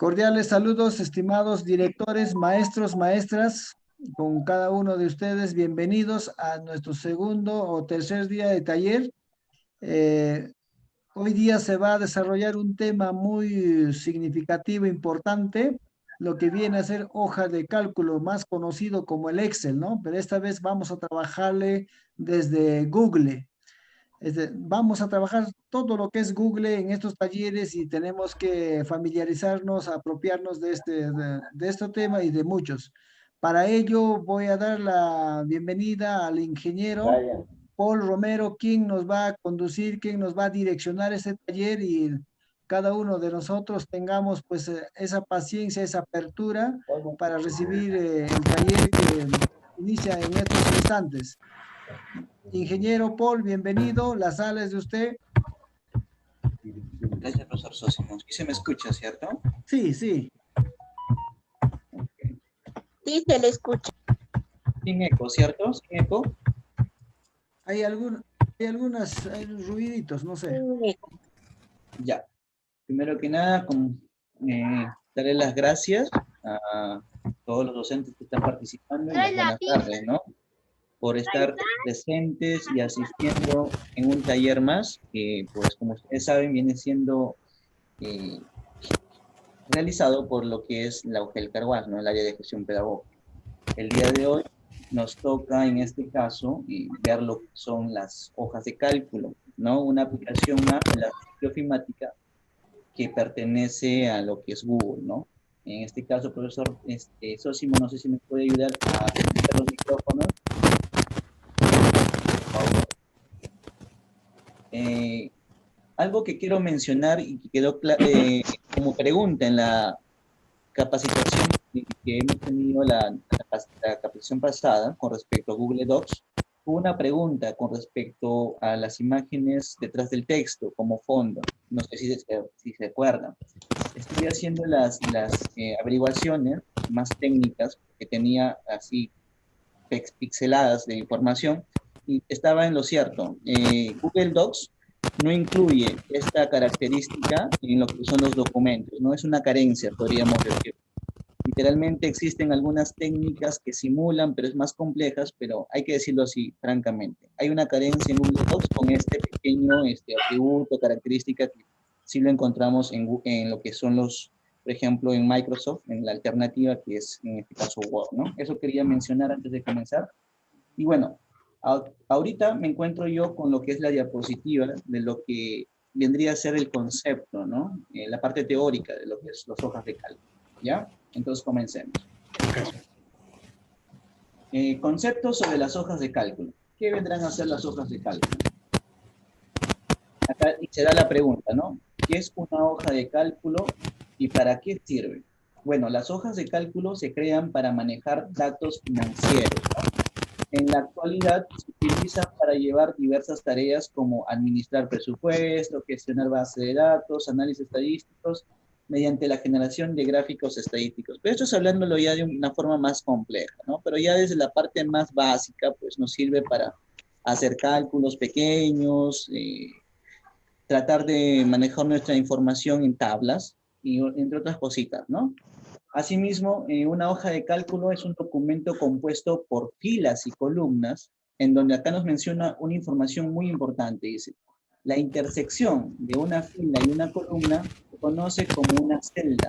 Cordiales saludos, estimados directores, maestros, maestras, con cada uno de ustedes. Bienvenidos a nuestro segundo o tercer día de taller. Eh, Hoy día se va a desarrollar un tema muy significativo, importante, lo que viene a ser hoja de cálculo, más conocido como el Excel, ¿no? Pero esta vez vamos a trabajarle desde Google. Vamos a trabajar todo lo que es Google en estos talleres y tenemos que familiarizarnos, apropiarnos de este tema y de muchos. Para ello voy a dar la bienvenida al ingeniero Brian, Paul Romero, quien nos va a conducir, quien nos va a direccionar este taller y cada uno de nosotros tengamos pues esa paciencia, esa apertura para recibir el taller que inicia en estos instantes. Ingeniero Paul, bienvenido. La sala es de usted. gracias, profesor Sosimo. Sí se me escucha, ¿cierto? Sí, sí. Sí, se le escucha. Sin eco, ¿cierto? Sin eco. Hay hay ruiditos, no sé. Ya. Primero que nada, daré las gracias a todos los docentes que están participando y las buenas tardes, ¿no? Por estar presentes y asistiendo en un taller más que, pues, como ustedes saben, viene siendo eh, realizado por lo que es la UGEL Carhuaz, ¿no? El área de gestión pedagógica. El día de hoy nos toca, en este caso, ver lo que son las hojas de cálculo, ¿no? Una aplicación más de la ofimática que pertenece a lo que es Google, ¿no? En este caso, profesor Sosimo, no sé si me puede ayudar a conectar los micrófonos. Eh, Algo que quiero mencionar y que quedó como pregunta en la capacitación que hemos tenido la capacitación pasada con respecto a Google Docs, hubo una pregunta con respecto a las imágenes detrás del texto como fondo. No sé si se acuerdan. Estoy haciendo las averiguaciones más técnicas que tenía así pixeladas de información y estaba en lo cierto. Google Docs no incluye esta característica en lo que son los documentos, no es una carencia, podríamos decir. Literalmente existen algunas técnicas que simulan, pero es más complejas, pero hay que decirlo así, francamente. Hay una carencia en Google Docs con este pequeño atributo, característica que sí lo encontramos en lo que son por ejemplo, en Microsoft, en la alternativa que es, en este caso, Word, ¿no? Eso quería mencionar antes de comenzar. Y bueno, ahorita me encuentro yo con lo que es la diapositiva de lo que vendría a ser el concepto, ¿no? La parte teórica de lo que es las hojas de cálculo, ¿ya? Entonces comencemos. Conceptos sobre las hojas de cálculo. ¿Qué vendrán a ser las hojas de cálculo? Acá será la pregunta, ¿no? ¿Qué es una hoja de cálculo y para qué sirve? Bueno, las hojas de cálculo se crean para manejar datos financieros, ¿no? En la actualidad se utiliza para llevar diversas tareas como administrar presupuesto, gestionar base de datos, análisis estadísticos, mediante la generación de gráficos estadísticos. Pero esto es hablándolo ya de una forma más compleja, ¿no? Pero ya desde la parte más básica, pues nos sirve para hacer cálculos pequeños, tratar de manejar nuestra información en tablas, y entre otras cositas, ¿no? Asimismo, una hoja de cálculo es un documento compuesto por filas y columnas, en donde acá nos menciona una información muy importante, dice, la intersección de una fila y una columna se conoce como una celda,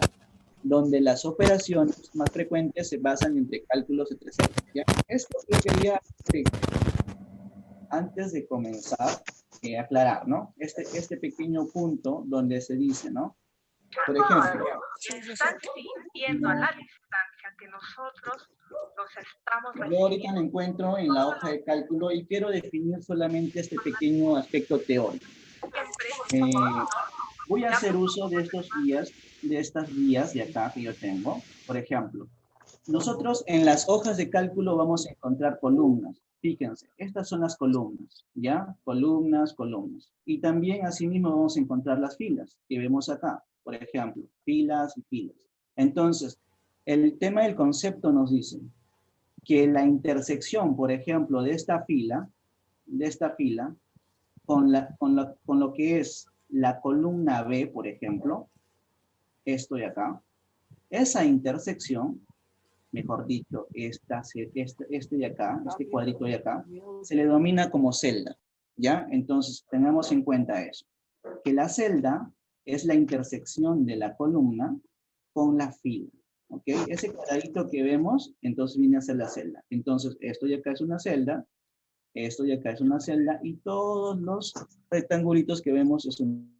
donde las operaciones más frecuentes se basan entre cálculos entre celdas, ¿ya? Esto yo quería, antes de comenzar, aclarar, ¿no? Este pequeño punto donde se dice, ¿no? Por ejemplo, están sintiendo a la distancia que nosotros los estamos yo ahorita recibiendo. me encuentro en la hoja de cálculo y quiero definir solamente este pequeño aspecto teórico. Voy a hacer uso de estas guías de acá que yo tengo. Por ejemplo, nosotros en las hojas de cálculo vamos a encontrar columnas. Fíjense, estas son las columnas, ¿ya? Columnas, columnas. Y también asimismo vamos a encontrar las filas que vemos acá. Por ejemplo, filas y filas. Entonces, el tema del concepto nos dice que la intersección, por ejemplo, de esta fila, con lo que es la columna B, por ejemplo, esto de acá, Esa intersección, mejor dicho, este de acá, este cuadrito de acá, se le denomina como celda, ¿ya? Entonces, tengamos en cuenta eso, que la celda es la intersección de la columna con la fila, ¿ok? Ese cuadradito que vemos, entonces viene a ser la celda. Entonces, esto de acá es una celda, esto de acá es una celda, y todos los rectangulitos que vemos es un...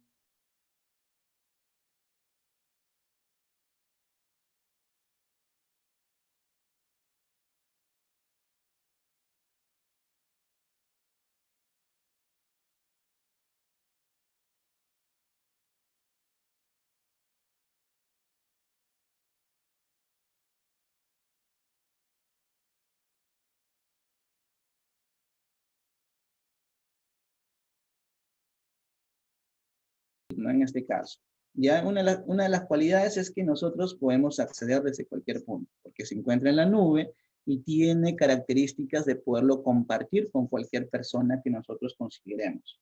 ¿no? En este caso. Ya una de las cualidades es que nosotros podemos acceder desde cualquier punto, porque se encuentra en la nube y tiene características de poderlo compartir con cualquier persona que nosotros consideremos.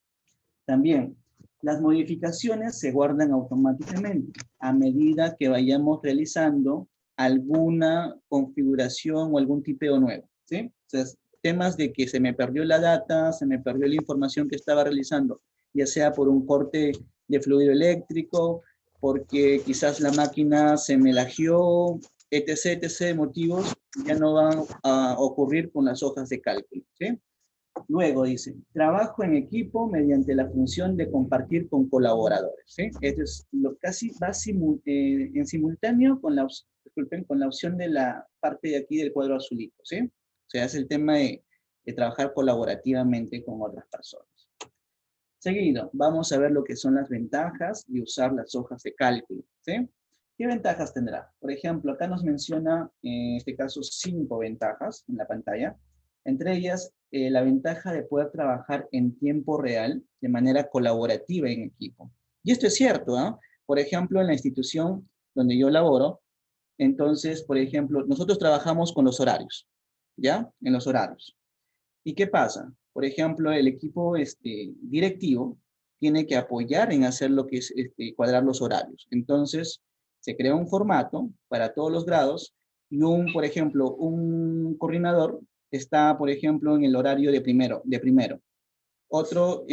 También, las modificaciones se guardan automáticamente a medida que vayamos realizando alguna configuración o algún tipeo nuevo, ¿sí? O sea, temas de que se me perdió la data, se me perdió la información que estaba realizando, ya sea por un corte de fluido eléctrico, porque quizás la máquina se me lagueó, etc., etc., motivos, ya no van a ocurrir con las hojas de cálculo, ¿sí? Luego dice, trabajo en equipo mediante la función de compartir con colaboradores, ¿sí? Esto es lo casi va en simultáneo con disculpen, con la opción de la parte de aquí del cuadro azulito, ¿sí? O sea, es el tema de trabajar colaborativamente con otras personas. Seguido, vamos a ver lo que son las ventajas de usar las hojas de cálculo, ¿sí? ¿Qué ventajas tendrá? Por ejemplo, acá nos menciona, en este caso, 5 ventajas en la pantalla. Entre ellas, la ventaja de poder trabajar en tiempo real, de manera colaborativa en equipo. Y esto es cierto, ¿eh? Por ejemplo, en la institución donde yo laboro, entonces, por ejemplo, nosotros trabajamos con los horarios, ¿ya? En los horarios. ¿Y qué pasa? Por ejemplo, el equipo directivo tiene que apoyar en hacer lo que es cuadrar los horarios. Entonces, se crea un formato para todos los grados y por ejemplo, un coordinador está, por ejemplo, en el horario de primero. Otro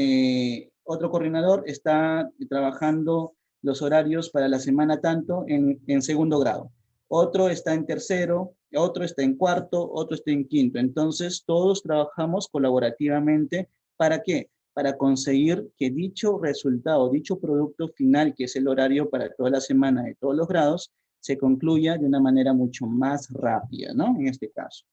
coordinador está trabajando los horarios para la semana tanto en segundo grado. Otro está en tercero, otro está en cuarto, otro está en quinto. Entonces, todos trabajamos colaborativamente. ¿Para qué? Para conseguir que dicho resultado, dicho producto final, que es el horario para toda la semana de todos los grados, se concluya de una manera mucho más rápida, ¿no? En este caso.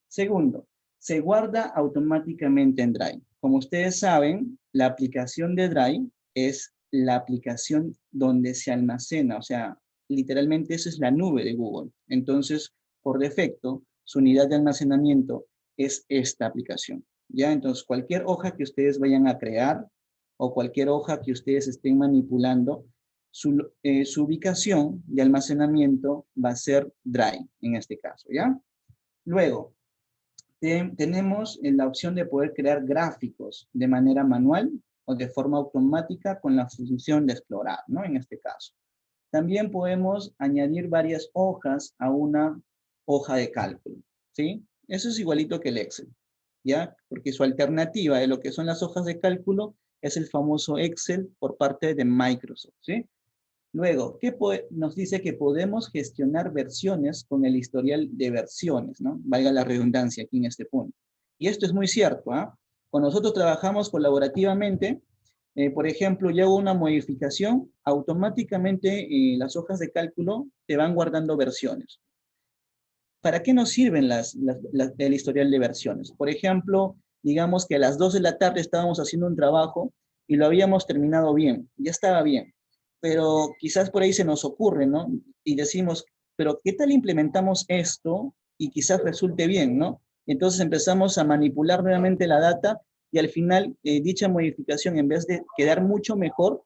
Segundo, se guarda automáticamente en Drive. Como ustedes saben, la aplicación de Drive es la aplicación donde se almacena, o sea, literalmente esa es la nube de Google. Entonces, por defecto, su unidad de almacenamiento es esta aplicación. ¿Ya? Entonces, cualquier hoja que ustedes vayan a crear o cualquier hoja que ustedes estén manipulando, su ubicación de almacenamiento va a ser Drive, en este caso, ¿ya? Luego, tenemos la opción de poder crear gráficos de manera manual o de forma automática con la función de explorar, ¿no? En este caso. También podemos añadir varias hojas a una hoja de cálculo, ¿sí? Eso es igualito que el Excel, ¿ya? Porque su alternativa de lo que son las hojas de cálculo es el famoso Excel por parte de Microsoft, ¿sí? Luego, nos dice que podemos gestionar versiones con el historial de versiones, ¿no? Valga la redundancia aquí en este punto. Y esto es muy cierto, ¿ah? Cuando nosotros trabajamos colaborativamente, por ejemplo, yo hago una modificación, automáticamente las hojas de cálculo te van guardando versiones. ¿Para qué nos sirven el historial de versiones? Por ejemplo, digamos que a las 2 de la tarde estábamos haciendo un trabajo y lo habíamos terminado bien, ya estaba bien, pero quizás por ahí se nos ocurre, ¿no? Y decimos, pero ¿qué tal implementamos esto y quizás resulte bien, ¿no? Entonces empezamos a manipular nuevamente la data y al final dicha modificación, en vez de quedar mucho mejor,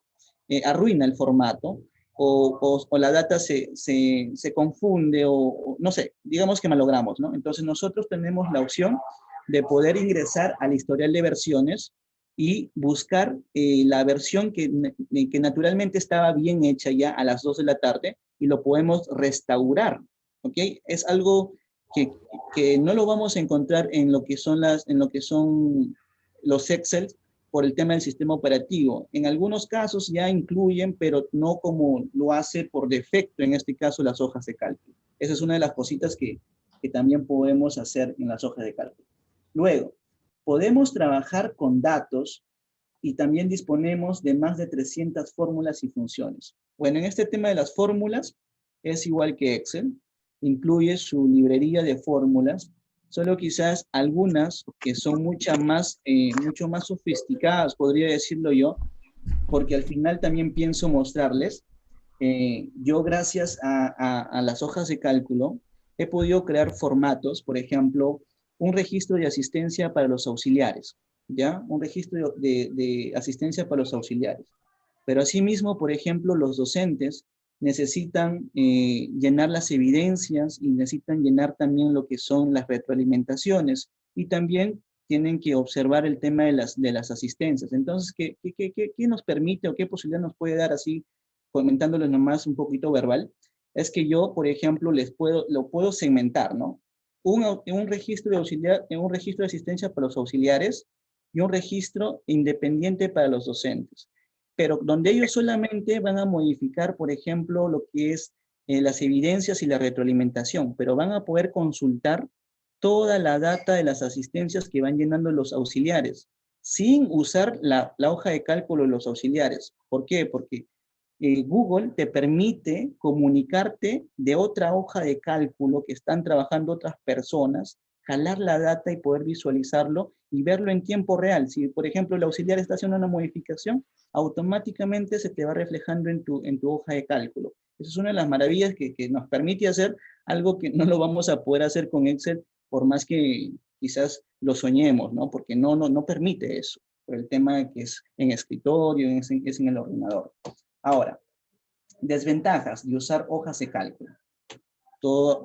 arruina el formato o la data se confunde o no sé, digamos que malogramos, ¿no? Entonces nosotros tenemos la opción de poder ingresar al historial de versiones y buscar la versión que naturalmente estaba bien hecha ya a las 2 de la tarde y lo podemos restaurar, ¿ok? Es algo que no lo vamos a encontrar en lo que son los Excel por el tema del sistema operativo. En algunos casos ya incluyen, pero no como lo hace por defecto, en este caso, las hojas de cálculo. Esa es una de las cositas que también podemos hacer en las hojas de cálculo. Luego, podemos trabajar con datos y también disponemos de más de 300 fórmulas y funciones. Bueno, en este tema de las fórmulas es igual que Excel, incluye su librería de fórmulas, solo quizás algunas que son mucho más sofisticadas, podría decirlo yo, porque al final también pienso mostrarles, yo gracias a las hojas de cálculo he podido crear formatos, por ejemplo, un registro de asistencia para los auxiliares, ¿ya? Un registro de asistencia para los auxiliares. Pero asimismo, por ejemplo, los docentes necesitan llenar las evidencias y necesitan llenar también lo que son las retroalimentaciones y también tienen que observar el tema de las asistencias. Entonces, ¿qué nos permite o qué posibilidad nos puede dar así, comentándolo nomás un poquito verbal? Es que yo, por ejemplo, lo puedo segmentar, ¿no? Un registro un registro de asistencia para los auxiliares y un registro independiente para los docentes, pero donde ellos solamente van a modificar, por ejemplo, lo que es las evidencias y la retroalimentación, pero van a poder consultar toda la data de las asistencias que van llenando los auxiliares, sin usar la hoja de cálculo de los auxiliares. ¿Por qué? Porque Google te permite comunicarte de otra hoja de cálculo que están trabajando otras personas, jalar la data y poder visualizarlo y verlo en tiempo real. Si, por ejemplo, el auxiliar está haciendo una modificación, automáticamente se te va reflejando en tu hoja de cálculo. Esa es una de las maravillas que nos permite hacer algo que no lo vamos a poder hacer con Excel, por más que quizás lo soñemos, ¿no? Porque no permite eso, por el tema que es en escritorio, es en el ordenador. Ahora, desventajas de usar hojas de cálculo.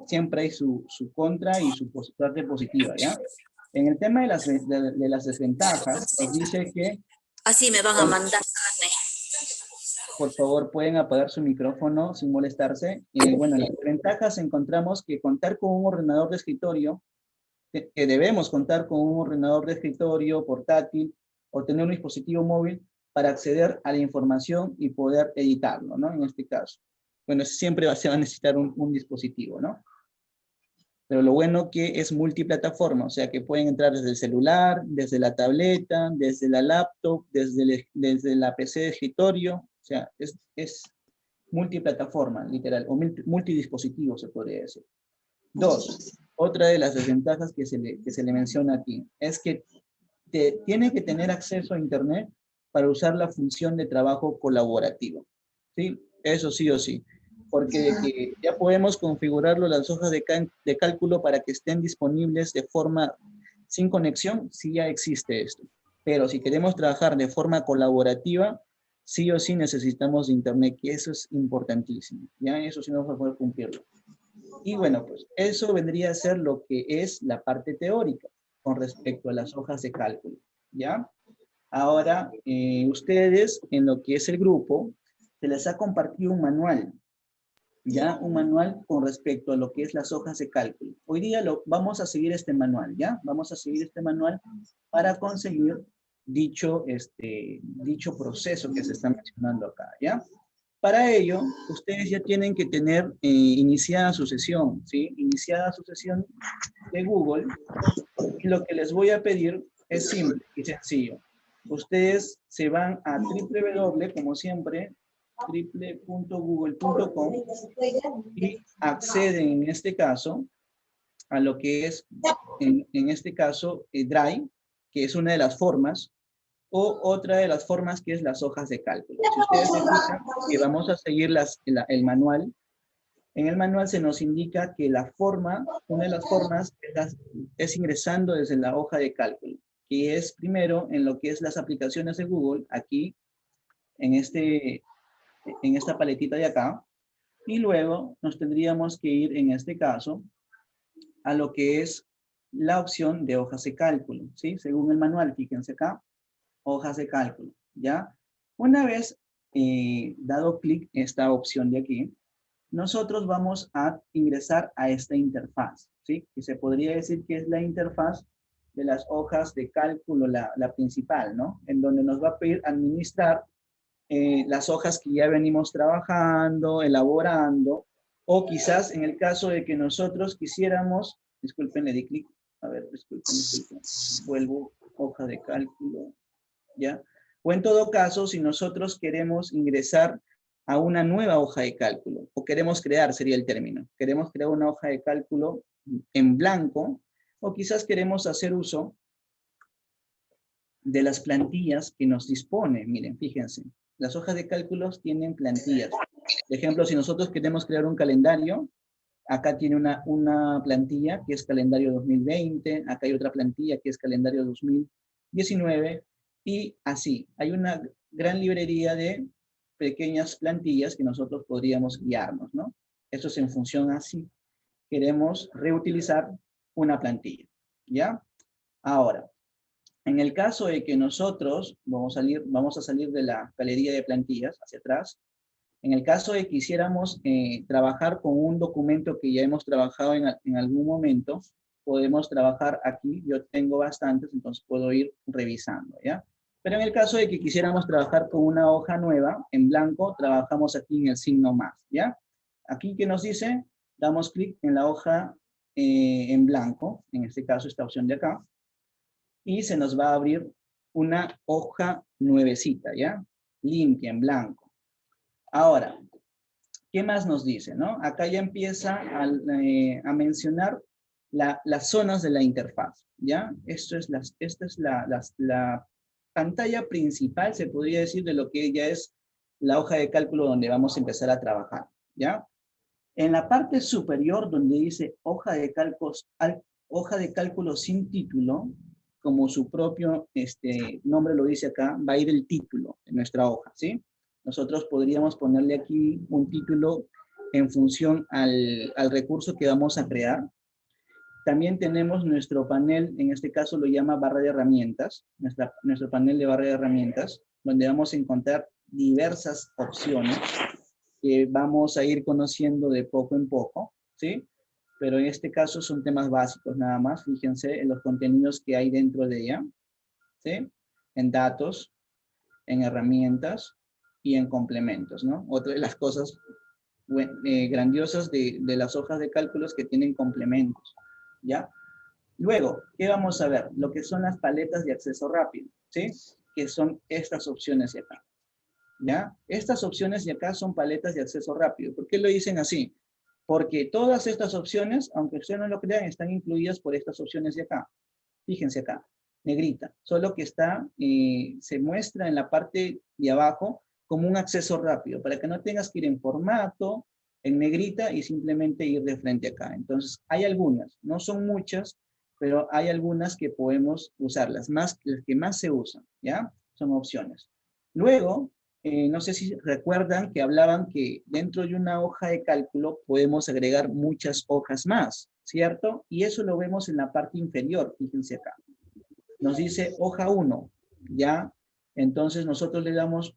Siempre hay su contra y su parte positiva, ¿ya? En el tema de las desventajas, nos dice que... Así me van a mandar. Por favor, pueden apagar su micrófono sin molestarse. Bueno, en las desventajas encontramos que contar con un ordenador de escritorio, que debemos contar con un ordenador de escritorio portátil o tener un dispositivo móvil para acceder a la información y poder editarlo, ¿no? En este caso. Bueno, siempre se va a necesitar un dispositivo, ¿no? Pero lo bueno que es multiplataforma, o sea que pueden entrar desde el celular, desde la tableta, desde la laptop, desde la PC de escritorio, o sea, es multiplataforma, literal, o multidispositivo se podría decir. 2, otra de las desventajas que se le menciona aquí, es que tiene que tener acceso a Internet para usar la función de trabajo colaborativo, ¿sí? Eso sí o sí. Porque ya podemos configurarlo las hojas de cálculo para que estén disponibles de forma sin conexión, sí ya existe esto. Pero si queremos trabajar de forma colaborativa, sí o sí necesitamos de Internet, que eso es importantísimo. Ya eso sí no vamos a poder cumplirlo. Y bueno, pues eso vendría a ser lo que es la parte teórica con respecto a las hojas de cálculo, ¿ya? Ahora, ustedes en lo que es el grupo, se les ha compartido un manual, ¿ya? Un manual con respecto a lo que es las hojas de cálculo. Hoy día vamos a seguir este manual, ¿ya? Vamos a seguir este manual para conseguir dicho proceso que se está mencionando acá, ¿ya? Para ello, ustedes ya tienen que tener iniciada su sesión, ¿sí? Iniciada su sesión de Google. Y lo que les voy a pedir es simple y sencillo. Ustedes se van a www, como siempre, www.google.com y acceden en este caso a lo que es, en este caso, Drive, que es una de las formas, o otra de las formas que es las hojas de cálculo. Si ustedes se fijan que vamos a seguir el manual, en el manual se nos indica que la forma, una de las formas es ingresando desde la hoja de cálculo, que es primero en lo que es las aplicaciones de Google, aquí, en esta paletita de acá, y luego nos tendríamos que ir, en este caso, a lo que es la opción de hojas de cálculo, ¿sí? Según el manual, fíjense acá, hojas de cálculo, ¿ya? Una vez dado clic en esta opción de aquí, nosotros vamos a ingresar a esta interfaz, ¿sí? Que se podría decir que es la interfaz de las hojas de cálculo, la principal, ¿no? En donde nos va a pedir administrar las hojas que ya venimos trabajando, elaborando, o quizás en el caso de que nosotros quisiéramos, disculpen, le di clic, a ver, disculpen, vuelvo, hoja de cálculo, ¿ya? O en todo caso, si nosotros queremos ingresar a una nueva hoja de cálculo, o queremos crear, sería el término, queremos crear una hoja de cálculo en blanco, o quizás queremos hacer uso de las plantillas que nos dispone. Miren, fíjense, las hojas de cálculos tienen plantillas. Por ejemplo, si nosotros queremos crear un calendario, acá tiene una plantilla que es calendario 2020, acá hay otra plantilla que es calendario 2019, y así. Hay una gran librería de pequeñas plantillas que nosotros podríamos guiarnos, ¿no? Eso es en función a si queremos reutilizar una plantilla, ¿ya? Ahora, en el caso de que nosotros vamos a salir de la galería de plantillas hacia atrás, en el caso de que quisiéramos trabajar con un documento que ya hemos trabajado en algún momento, podemos trabajar aquí. Yo tengo bastantes, entonces puedo ir revisando, ¿ya? Pero en el caso de que quisiéramos trabajar con una hoja nueva, en blanco, trabajamos aquí en el signo más, ¿ya? Aquí, ¿qué nos dice? Damos clic en la hoja en blanco, en este caso esta opción de acá, y se nos va a abrir una hoja nuevecita, ¿ya? Limpia, en blanco. Ahora, ¿qué más nos dice, no? Acá ya empieza a mencionar las zonas de la interfaz, ¿ya? Esta es la pantalla principal, se podría decir, de lo que ya es la hoja de cálculo donde vamos a empezar a trabajar, ¿ya? En la parte superior donde dice hoja de cálculo sin título, como su propio nombre lo dice acá, va a ir el título de nuestra hoja, ¿sí? Nosotros podríamos ponerle aquí un título en función al recurso que vamos a crear. También tenemos nuestro panel, en este caso lo llama barra de herramientas, nuestro panel de barra de herramientas, donde vamos a encontrar diversas opciones que vamos a ir conociendo de poco en poco, ¿sí? Pero en este caso son temas básicos nada más. Fíjense en los contenidos que hay dentro de ella, ¿sí? En datos, en herramientas y en complementos, ¿no? Otra de las cosas grandiosas de las hojas de cálculos que tienen complementos, ¿ya? Luego, ¿qué vamos a ver? Lo que son las paletas de acceso rápido, ¿sí? Que son estas opciones de acá, ¿ya? Estas opciones de acá son paletas de acceso rápido. ¿Por qué lo dicen así? Porque todas estas opciones, aunque ustedes no lo crean, están incluidas por estas opciones de acá. Fíjense acá, negrita, solo que se muestra en la parte de abajo como un acceso rápido, para que no tengas que ir en formato, en negrita y simplemente ir de frente acá. Entonces, hay algunas, no son muchas, pero hay algunas que podemos usarlas, las que más se usan, ¿ya? Son opciones. Luego, no sé si recuerdan que hablaban que dentro de una hoja de cálculo podemos agregar muchas hojas más, ¿cierto? Y eso lo vemos en la parte inferior, fíjense acá. Nos dice hoja 1, ¿ya? Entonces nosotros le damos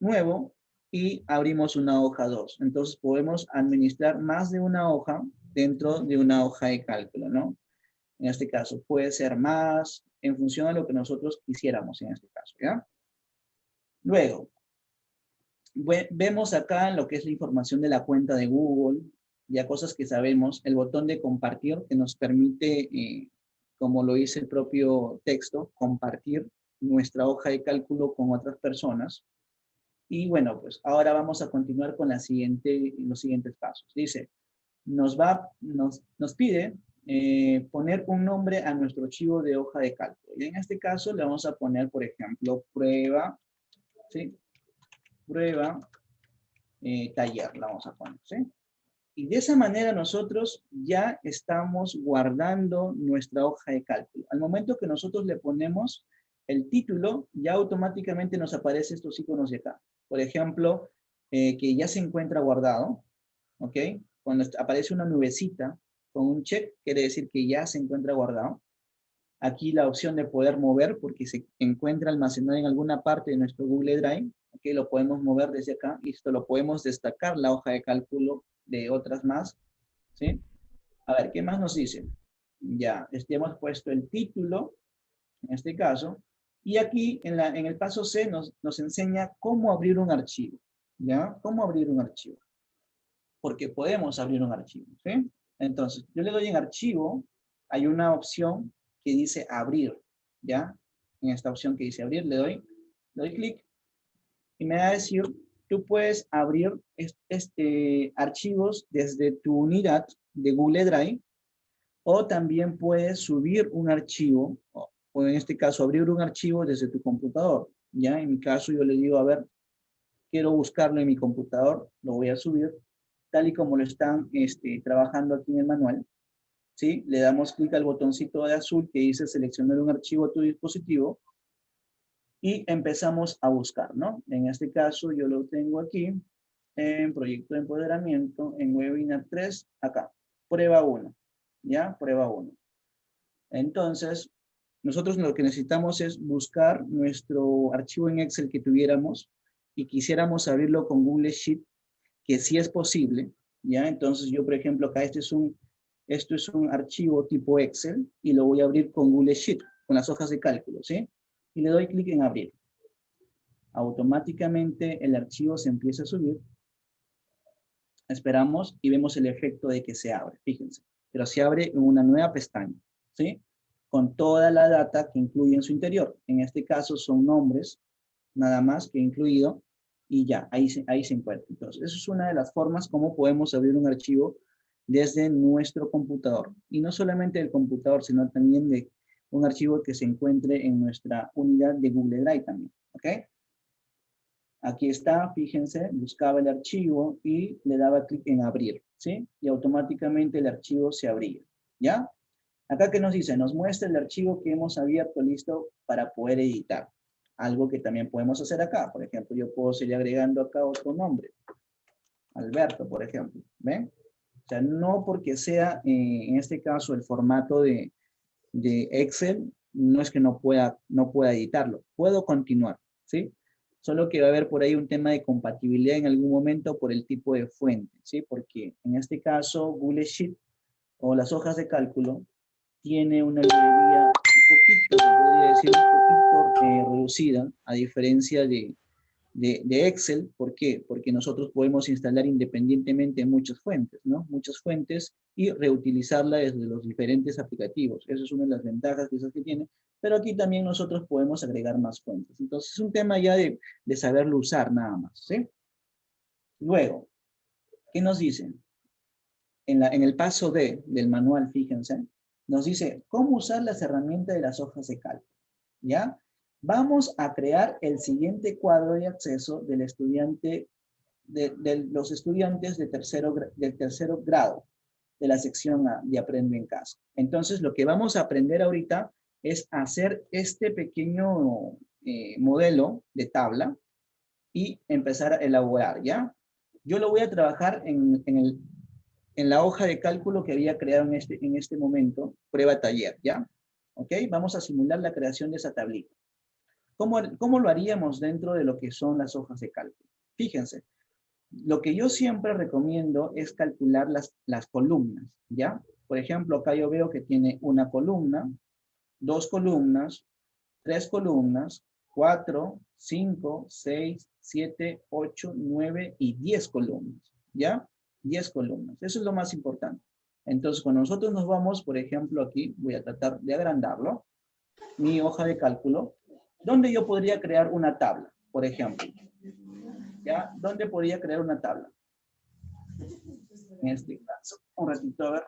nuevo y abrimos una hoja 2. Entonces podemos administrar más de una hoja dentro de una hoja de cálculo, ¿no? En este caso puede ser más en función a lo que nosotros quisiéramos en este caso, ¿ya? Luego, vemos acá lo que es la información de la cuenta de Google, ya cosas que sabemos, el botón de compartir que nos permite, como lo dice el propio texto, compartir nuestra hoja de cálculo con otras personas. Y bueno, pues ahora vamos a continuar con los siguientes pasos. Dice, nos pide poner un nombre a nuestro archivo de hoja de cálculo. Y en este caso le vamos a poner, por ejemplo, prueba, ¿sí? Prueba taller, la vamos a poner, ¿sí? Y de esa manera nosotros ya estamos guardando nuestra hoja de cálculo. Al momento que nosotros le ponemos el título, ya automáticamente nos aparecen estos iconos de acá. Por ejemplo, que ya se encuentra guardado, ¿ok? Cuando aparece una nubecita con un check, quiere decir que ya se encuentra guardado. aquí la opción de poder mover, porque se encuentra almacenado en alguna parte de nuestro Google Drive. Aquí lo podemos mover desde acá, y esto lo podemos destacar, la hoja de cálculo de otras más, ¿sí? A ver, ¿qué más nos dice? Ya, hemos puesto el título, en este caso, y aquí en el paso C nos enseña cómo abrir un archivo, ¿ya? ¿Cómo abrir un archivo? Porque podemos abrir un archivo, ¿sí? Entonces, yo le doy en archivo, hay una opción que dice abrir, ¿ya? En esta opción que dice abrir, le doy clic, y me va a decir, tú puedes abrir archivos desde tu unidad de Google Drive, o también puedes subir un archivo, o en este caso abrir un archivo desde tu computador, ¿ya? En mi caso yo le digo, a ver, quiero buscarlo en mi computador, lo voy a subir, tal y como lo están trabajando aquí en el manual, ¿sí? Le damos clic al botoncito de azul que dice seleccionar un archivo a tu dispositivo, y empezamos a buscar, ¿no? En este caso yo lo tengo aquí, en proyecto de empoderamiento, en webinar 3, acá, prueba 1, ¿ya? Prueba 1. Entonces, nosotros lo que necesitamos es buscar nuestro archivo en Excel que tuviéramos y quisiéramos abrirlo con Google Sheet, que sí es posible, ¿ya? Entonces yo, por ejemplo, acá esto es un archivo tipo Excel y lo voy a abrir con Google Sheet, con las hojas de cálculo, ¿sí? Y le doy clic en abrir. Automáticamente el archivo se empieza a subir. Esperamos y vemos el efecto de que se abre, fíjense. Pero se abre en una nueva pestaña, ¿sí? Con toda la data que incluye en su interior. En este caso son nombres, nada más que incluido, y ya, ahí se encuentra. Entonces, eso es una de las formas como podemos abrir un archivo desde nuestro computador. Y no solamente del computador, sino también de un archivo que se encuentre en nuestra unidad de Google Drive también, ¿ok? Aquí está, fíjense, buscaba el archivo y le daba clic en abrir, ¿sí? Y automáticamente el archivo se abría, ¿ya? Acá, ¿qué nos dice? Nos muestra el archivo que hemos abierto listo para poder editar. Algo que también podemos hacer acá. Por ejemplo, yo puedo seguir agregando acá otro nombre. Alberto, por ejemplo. ¿Ven? O sea, no porque sea, en este caso, el formato de Excel, no es que no pueda editarlo. Puedo continuar, ¿sí? Solo que va a haber por ahí un tema de compatibilidad en algún momento por el tipo de fuente, ¿sí? Porque en este caso, Google Sheet o las hojas de cálculo tiene una librería un poquito, se podría decir, un poquito reducida, a diferencia de Excel. ¿Por qué? Porque nosotros podemos instalar independientemente muchas fuentes, ¿no? Muchas fuentes y reutilizarla desde los diferentes aplicativos. Esa es una de las ventajas quizás que tiene, pero aquí también nosotros podemos agregar más fuentes. Entonces es un tema ya de saberlo usar nada más, ¿sí? Luego, ¿qué nos dicen? En el paso D del manual, fíjense, nos dice cómo usar las herramientas de las hojas de cálculo, ¿ya? Vamos a crear el siguiente cuadro de acceso del estudiante, de los estudiantes del tercero grado, de la sección A de Aprende en Casa. Entonces, lo que vamos a aprender ahorita es hacer este pequeño modelo de tabla y empezar a elaborar, ¿ya? Yo lo voy a trabajar en la hoja de cálculo que había creado en este momento, prueba taller, ¿ya? ¿Ok? Vamos a simular la creación de esa tablita. ¿Cómo lo haríamos dentro de lo que son las hojas de cálculo? Fíjense, lo que yo siempre recomiendo es calcular las columnas, ¿ya? Por ejemplo, acá yo veo que tiene una columna, 2 columnas, 3 columnas, 4, 5, 6, 7, 8, 9 y 10 columnas, ¿ya? 10 columnas. Eso es lo más importante. Entonces, cuando nosotros nos vamos, por ejemplo, aquí, voy a tratar de agrandarlo, mi hoja de cálculo, donde yo podría crear una tabla, por ejemplo. ¿Ya? ¿Dónde podría crear una tabla? En este caso, un ratito, a ver.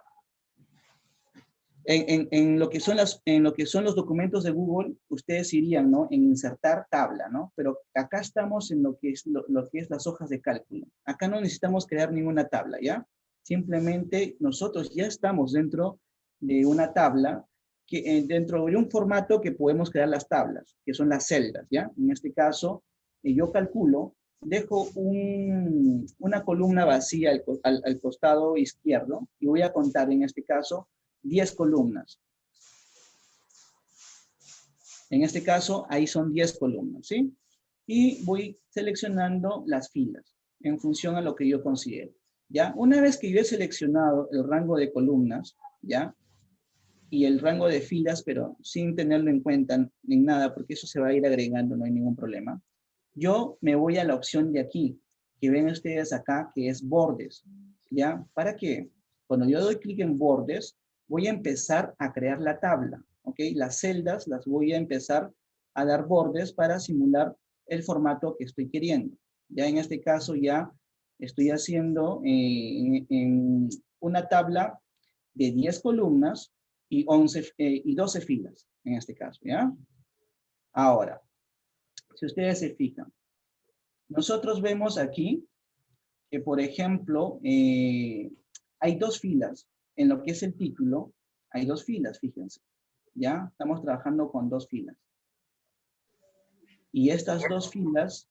En lo que son los documentos de Google, ustedes irían, ¿no? En insertar tabla, ¿no? Pero acá estamos en lo que es las hojas de cálculo. Acá no necesitamos crear ninguna tabla, ¿ya? Simplemente nosotros ya estamos dentro de una tabla, dentro de un formato que podemos crear las tablas, que son las celdas, ¿ya? En este caso, yo calculo, dejo una columna vacía al costado izquierdo y voy a contar en este caso 10 columnas. En este caso, ahí son 10 columnas, ¿sí? Y voy seleccionando las filas en función a lo que yo considero, ¿ya? Una vez que yo he seleccionado el rango de columnas, ¿ya? Y el rango de filas, pero sin tenerlo en cuenta en nada, porque eso se va a ir agregando, no hay ningún problema. Yo me voy a la opción de aquí, que ven ustedes acá, que es bordes, ¿ya? ¿Para qué? Cuando yo doy clic en bordes, voy a empezar a crear la tabla, ¿ok? Las celdas las voy a empezar a dar bordes para simular el formato que estoy queriendo. Ya en este caso ya estoy haciendo en una tabla de 10 columnas y 12 filas, en este caso, ¿ya? Ahora, si ustedes se fijan, nosotros vemos aquí que, por ejemplo, hay 2 filas. En lo que es el título, hay 2 filas, fíjense. ¿Ya? Estamos trabajando con 2 filas. Y estas 2 filas,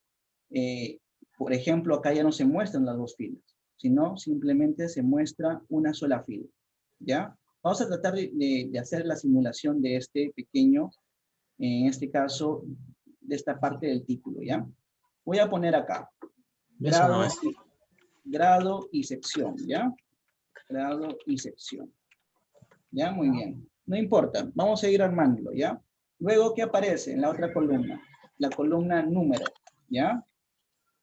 por ejemplo, acá ya no se muestran las 2 filas, sino simplemente se muestra una sola fila. ¿Ya? Vamos a tratar de hacer la simulación de este pequeño, en este caso, de esta parte del título, ¿ya? Voy a poner acá, grado y sección, ¿ya? Grado y sección. ¿Ya? Muy bien. No importa, vamos a ir armándolo, ¿ya? Luego, ¿qué aparece en la otra columna? La columna número, ¿ya?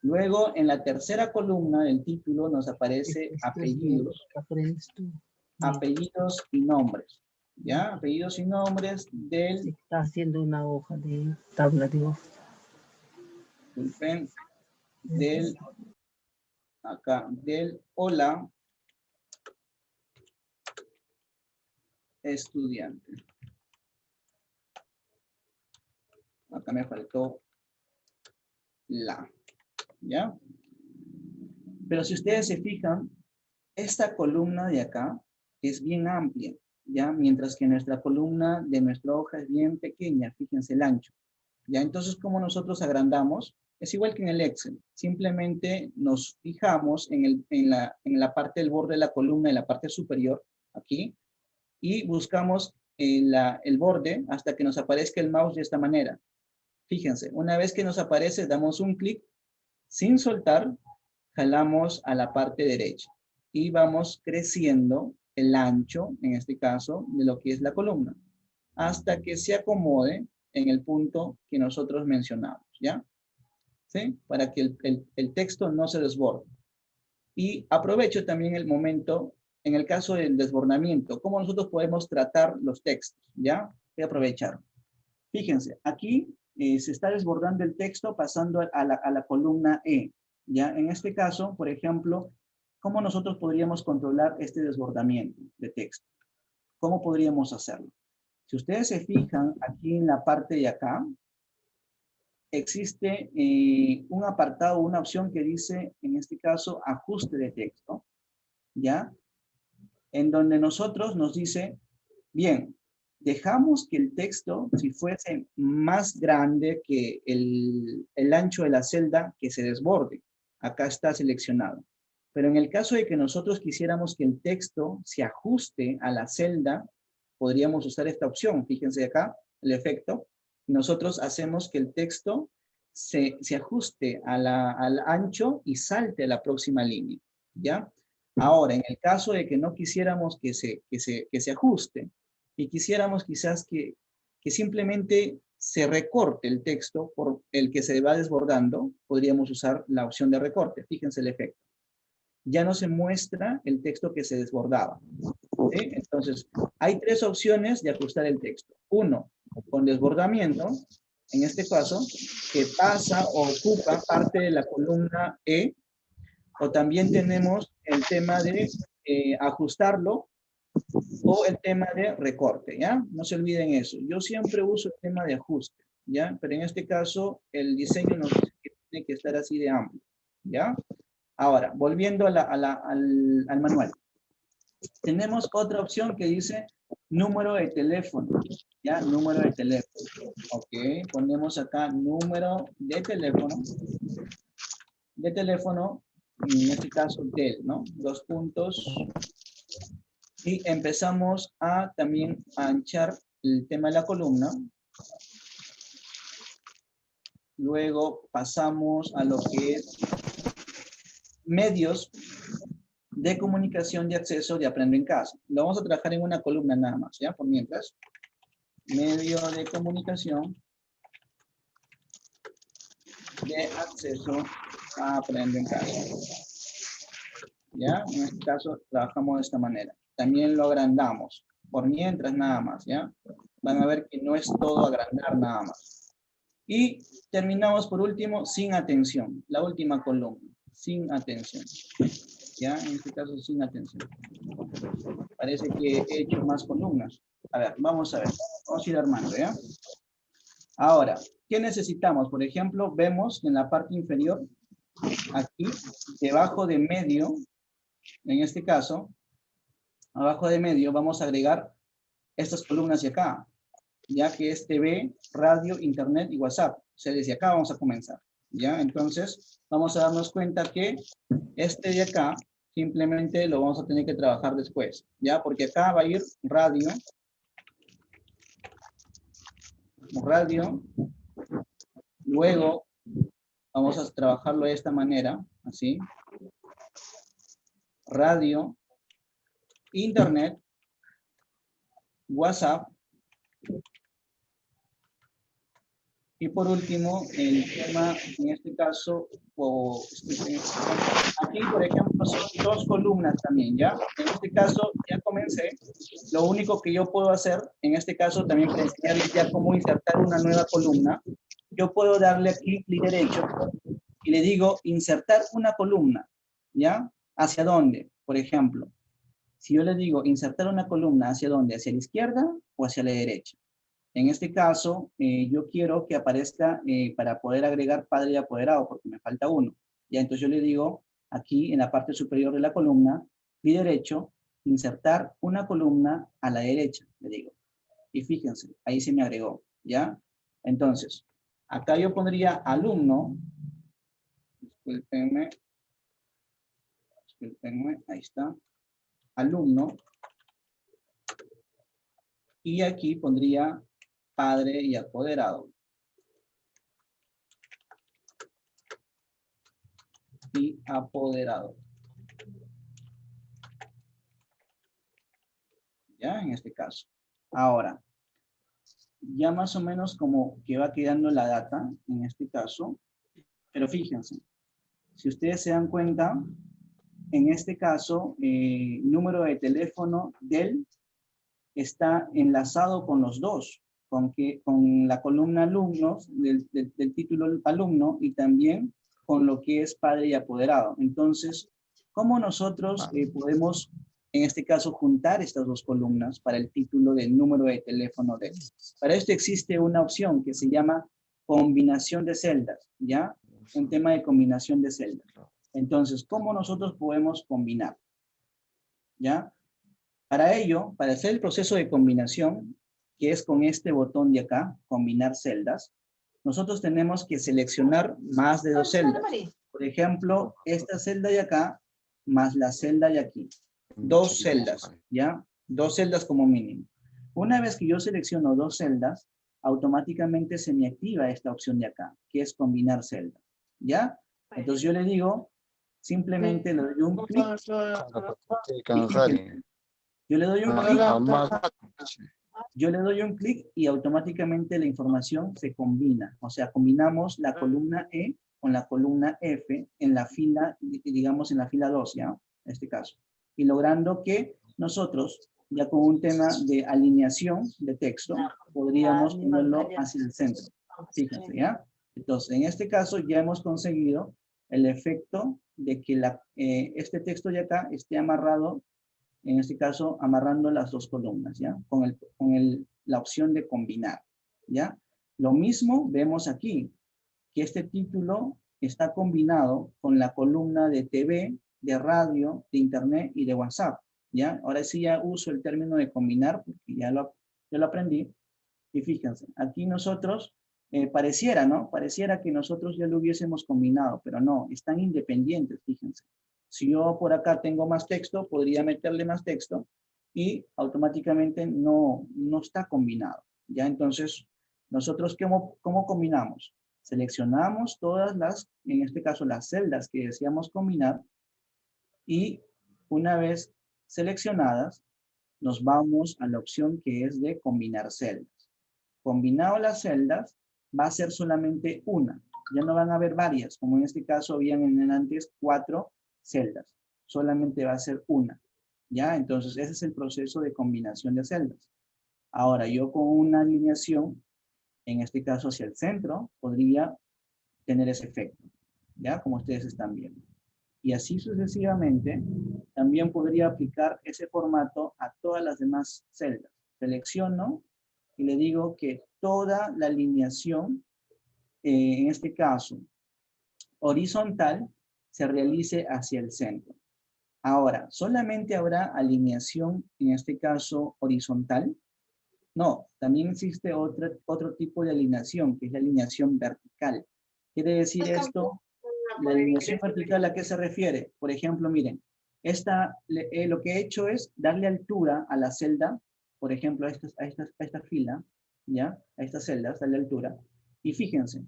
Luego, en la tercera columna del título nos aparece apellidos. Apellidos y nombres, ¿ya? Apellidos y nombres del... Está haciendo una hoja de tabla de hoja. Disculpen, del... Acá, del hola estudiante. Acá me faltó la, ¿ya? Pero si ustedes se fijan, esta columna de acá es bien amplia, ¿ya? Mientras que nuestra columna de nuestra hoja es bien pequeña, fíjense el ancho, ¿ya? Entonces, ¿cómo nosotros agrandamos? Es igual que en el Excel, simplemente nos fijamos en la parte del borde de la columna, en la parte superior, aquí, y buscamos el borde hasta que nos aparezca el mouse de esta manera. Fíjense, una vez que nos aparece, damos un clic, sin soltar, jalamos a la parte derecha y vamos creciendo el ancho, en este caso, de lo que es la columna, hasta que se acomode en el punto que nosotros mencionamos, ¿ya? ¿Sí? Para que el texto no se desborde. Y aprovecho también el momento, en el caso del desbordamiento, cómo nosotros podemos tratar los textos, ¿ya? Voy a aprovechar. Fíjense, aquí se está desbordando el texto pasando a la columna E, ¿ya? En este caso, por ejemplo, ¿cómo nosotros podríamos controlar este desbordamiento de texto? ¿Cómo podríamos hacerlo? Si ustedes se fijan aquí en la parte de acá, existe un apartado, una opción que dice, en este caso, ajuste de texto, ¿ya? En donde nosotros nos dice, bien, dejamos que el texto, si fuese más grande que el ancho de la celda, que se desborde. Acá está seleccionado. Pero en el caso de que nosotros quisiéramos que el texto se ajuste a la celda, podríamos usar esta opción. Fíjense acá, el efecto. Nosotros hacemos que el texto se ajuste al ancho y salte a la próxima línea, ¿ya? Ahora, en el caso de que no quisiéramos que se ajuste y quisiéramos quizás que simplemente se recorte el texto por el que se va desbordando, podríamos usar la opción de recorte. Fíjense el efecto. Ya no se muestra el texto que se desbordaba. ¿Sí? Entonces, hay 3 opciones de ajustar el texto. Uno, con desbordamiento, en este caso, que pasa o ocupa parte de la columna E, o también tenemos el tema de ajustarlo, o el tema de recorte, ¿ya? No se olviden eso. Yo siempre uso el tema de ajuste, ¿ya? Pero en este caso, el diseño nos dice que tiene que estar así de amplio, ¿ya? Ahora, volviendo al manual. Tenemos otra opción que dice número de teléfono, ¿ya? Número de teléfono. Ok, ponemos acá número de teléfono, en este caso del, ¿no? 2 puntos. Y empezamos a también anchar el tema de la columna. Luego pasamos a lo que es medios de comunicación de acceso de Aprendo en Casa. Lo vamos a trabajar en una columna nada más, ¿ya? Por mientras. Medio de comunicación de acceso a Aprendo en Casa. ¿Ya? En este caso trabajamos de esta manera. También lo agrandamos. Por mientras nada más, ¿ya? Van a ver que no es todo agrandar nada más. Y terminamos por último sin atención. La última columna. Sin atención. ¿Ya? En este caso sin atención. Parece que he hecho más columnas. A ver, vamos a ver. Vamos a ir armando, ¿ya? Ahora, ¿qué necesitamos? Por ejemplo, vemos en la parte inferior, aquí, debajo de medio, en este caso, abajo de medio vamos a agregar estas columnas de acá, ya que es TV, radio, internet y WhatsApp. O sea, desde acá vamos a comenzar, ¿ya? Entonces, vamos a darnos cuenta que este de acá, simplemente lo vamos a tener que trabajar después, ¿ya? Porque acá va a ir radio, luego vamos a trabajarlo de esta manera, así. Radio, internet, WhatsApp. Y por último, el tema, en este caso, aquí, por ejemplo, son dos columnas también, ¿ya? En este caso, ya comencé. Lo único que yo puedo hacer, en este caso, también para enseñarles ya cómo insertar una nueva columna, yo puedo darle aquí clic derecho y le digo insertar una columna, ¿ya? ¿Hacia dónde? Por ejemplo, si yo le digo insertar una columna, ¿hacia dónde? ¿Hacia la izquierda o hacia la derecha? En este caso, yo quiero que aparezca para poder agregar padre y apoderado, porque me falta uno. Ya, entonces yo le digo, aquí en la parte superior de la columna, clic derecho, insertar una columna a la derecha, le digo. Y fíjense, ahí se me agregó, ¿ya? Entonces, acá yo pondría alumno, discúlpenme, ahí está, alumno, y aquí pondría padre y apoderado. Y apoderado. ¿Ya? En este caso. Ahora, ya más o menos como que va quedando la data, en este caso, pero fíjense, si ustedes se dan cuenta, en este caso, número de teléfono del está enlazado con los dos, con la columna alumnos, del título alumno, y también con lo que es padre y apoderado. Entonces, ¿cómo nosotros podemos, en este caso, juntar estas dos columnas para el título del número de teléfono de él? Para esto existe una opción que se llama combinación de celdas, ¿ya? Un tema de combinación de celdas. Entonces, ¿cómo nosotros podemos combinar? ¿Ya? Para ello, para hacer el proceso de combinación, que es con este botón de acá, combinar celdas, nosotros tenemos que seleccionar más de dos celdas. Por ejemplo, esta celda de acá, más la celda de aquí. Dos celdas, ¿ya? Dos celdas como mínimo. Una vez que yo selecciono dos celdas, automáticamente se me activa esta opción de acá, que es combinar celdas, ¿ya? Entonces yo le digo, simplemente le doy un clic. Yo le doy un clic. Yo le doy un clic y automáticamente la información se combina. O sea, combinamos la columna E con la columna F en la fila, digamos en la fila 2, ¿ya? En este caso. Y logrando que nosotros, ya con un tema de alineación de texto, podríamos ponerlo hacia el centro. Fíjense, ¿ya? Entonces, en este caso ya hemos conseguido el efecto de que este texto de acá esté amarrado, en este caso, amarrando las dos columnas, ¿ya? Con la opción de combinar, ¿ya? Lo mismo vemos aquí, que este título está combinado con la columna de TV, de radio, de internet y de WhatsApp, ¿ya? Ahora sí ya uso el término de combinar, porque ya lo aprendí. Y fíjense, aquí nosotros, pareciera, ¿no? Pareciera que nosotros ya lo hubiésemos combinado, pero no, están independientes, fíjense. Si yo por acá tengo más texto, podría meterle más texto y automáticamente no está combinado, ¿ya? Entonces, nosotros, ¿cómo combinamos? Seleccionamos todas las, en este caso las celdas que deseamos combinar, y una vez seleccionadas, nos vamos a la opción que es de combinar celdas. Combinado las celdas, va a ser solamente una. Ya no van a haber varias, como en este caso habían en el antes 4 celdas. Solamente va a ser una. ¿Ya? Entonces, ese es el proceso de combinación de celdas. Ahora, yo con una alineación, en este caso hacia el centro, podría tener ese efecto. ¿Ya? Como ustedes están viendo. Y así sucesivamente, también podría aplicar ese formato a todas las demás celdas. Selecciono y le digo que toda la alineación, en este caso horizontal, se realice hacia el centro. Ahora, ¿solamente habrá alineación, en este caso horizontal? No, también existe otro tipo de alineación, que es la alineación vertical. Quiere decir esto, la alineación vertical, ¿a qué se refiere? Por ejemplo, miren, lo que he hecho es darle altura a la celda, por ejemplo, a esta fila, ¿ya? A estas celdas, darle altura. Y fíjense,